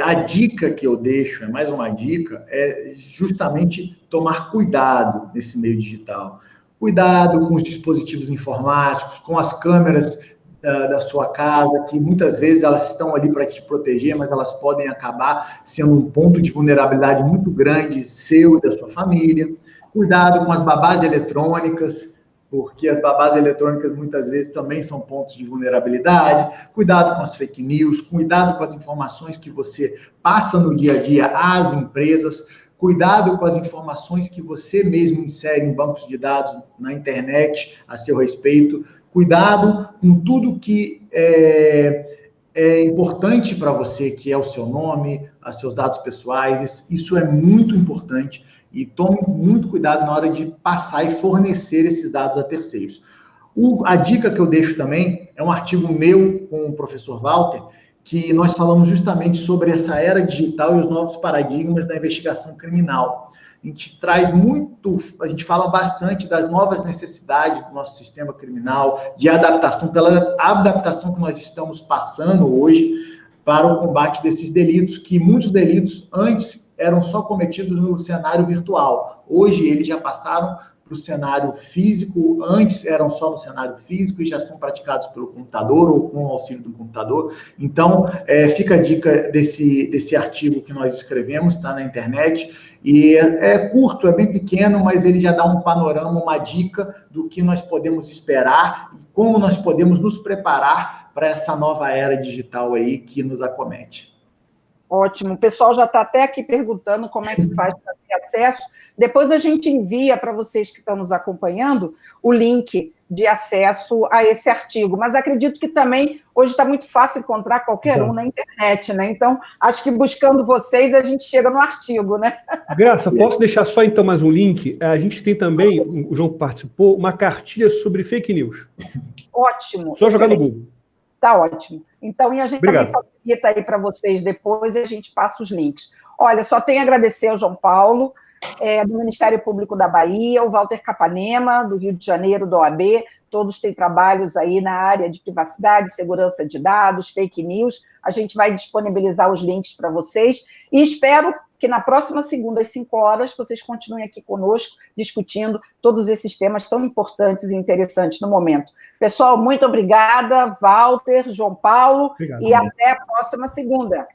a dica que eu deixo, mais uma dica, é justamente tomar cuidado nesse meio digital. Cuidado com os dispositivos informáticos, com as câmeras da sua casa, que muitas vezes elas estão ali para te proteger, mas elas podem acabar sendo um ponto de vulnerabilidade muito grande seu e da sua família. Cuidado com as babás eletrônicas, porque as babás eletrônicas muitas vezes também são pontos de vulnerabilidade. Cuidado com as fake news, cuidado com as informações que você passa no dia a dia às empresas, cuidado com as informações que você mesmo insere em bancos de dados na internet a seu respeito, cuidado com tudo que é importante para você, que é o seu nome, os seus dados pessoais. Isso é muito importante. E tome muito cuidado na hora de passar e fornecer esses dados a terceiros. A dica que eu deixo também é um artigo meu com o professor Walter, que nós falamos justamente sobre essa era digital e os novos paradigmas da investigação criminal. A gente fala bastante das novas necessidades do nosso sistema criminal, de adaptação, pela adaptação que nós estamos passando hoje para o combate desses delitos, que muitos delitos antes eram só cometidos no cenário virtual. Hoje, eles já passaram para o cenário físico, antes eram só no cenário físico e já são praticados pelo computador ou com o auxílio do computador. Então, fica a dica desse artigo que nós escrevemos, está na internet, e é curto, é bem pequeno, mas ele já dá um panorama, uma dica do que nós podemos esperar e como nós podemos nos preparar para essa nova era digital aí que nos acomete. Ótimo. O pessoal já está até aqui perguntando como é que faz para ter acesso. Depois a gente envia para vocês que estão nos acompanhando o link de acesso a esse artigo. Mas acredito que também hoje está muito fácil encontrar qualquer um na internet, né? Então, acho que buscando vocês a gente chega no artigo, né? Graça, posso deixar só então mais um link? A gente tem também, o João participou, uma cartilha sobre fake news. Ótimo. Só jogar no Google. Tá ótimo. Então, e a gente Obrigado. também facilita aí para vocês depois e a gente passa os links. Olha, só tenho a agradecer ao João Paulo, do Ministério Público da Bahia, o Walter Capanema, do Rio de Janeiro, da OAB, todos têm trabalhos aí na área de privacidade, segurança de dados, fake news. A gente vai disponibilizar os links para vocês e espero que na próxima segunda, às 5 horas, vocês continuem aqui conosco, discutindo todos esses temas tão importantes e interessantes no momento. Pessoal, muito obrigada, Walter, João Paulo, e até a próxima segunda.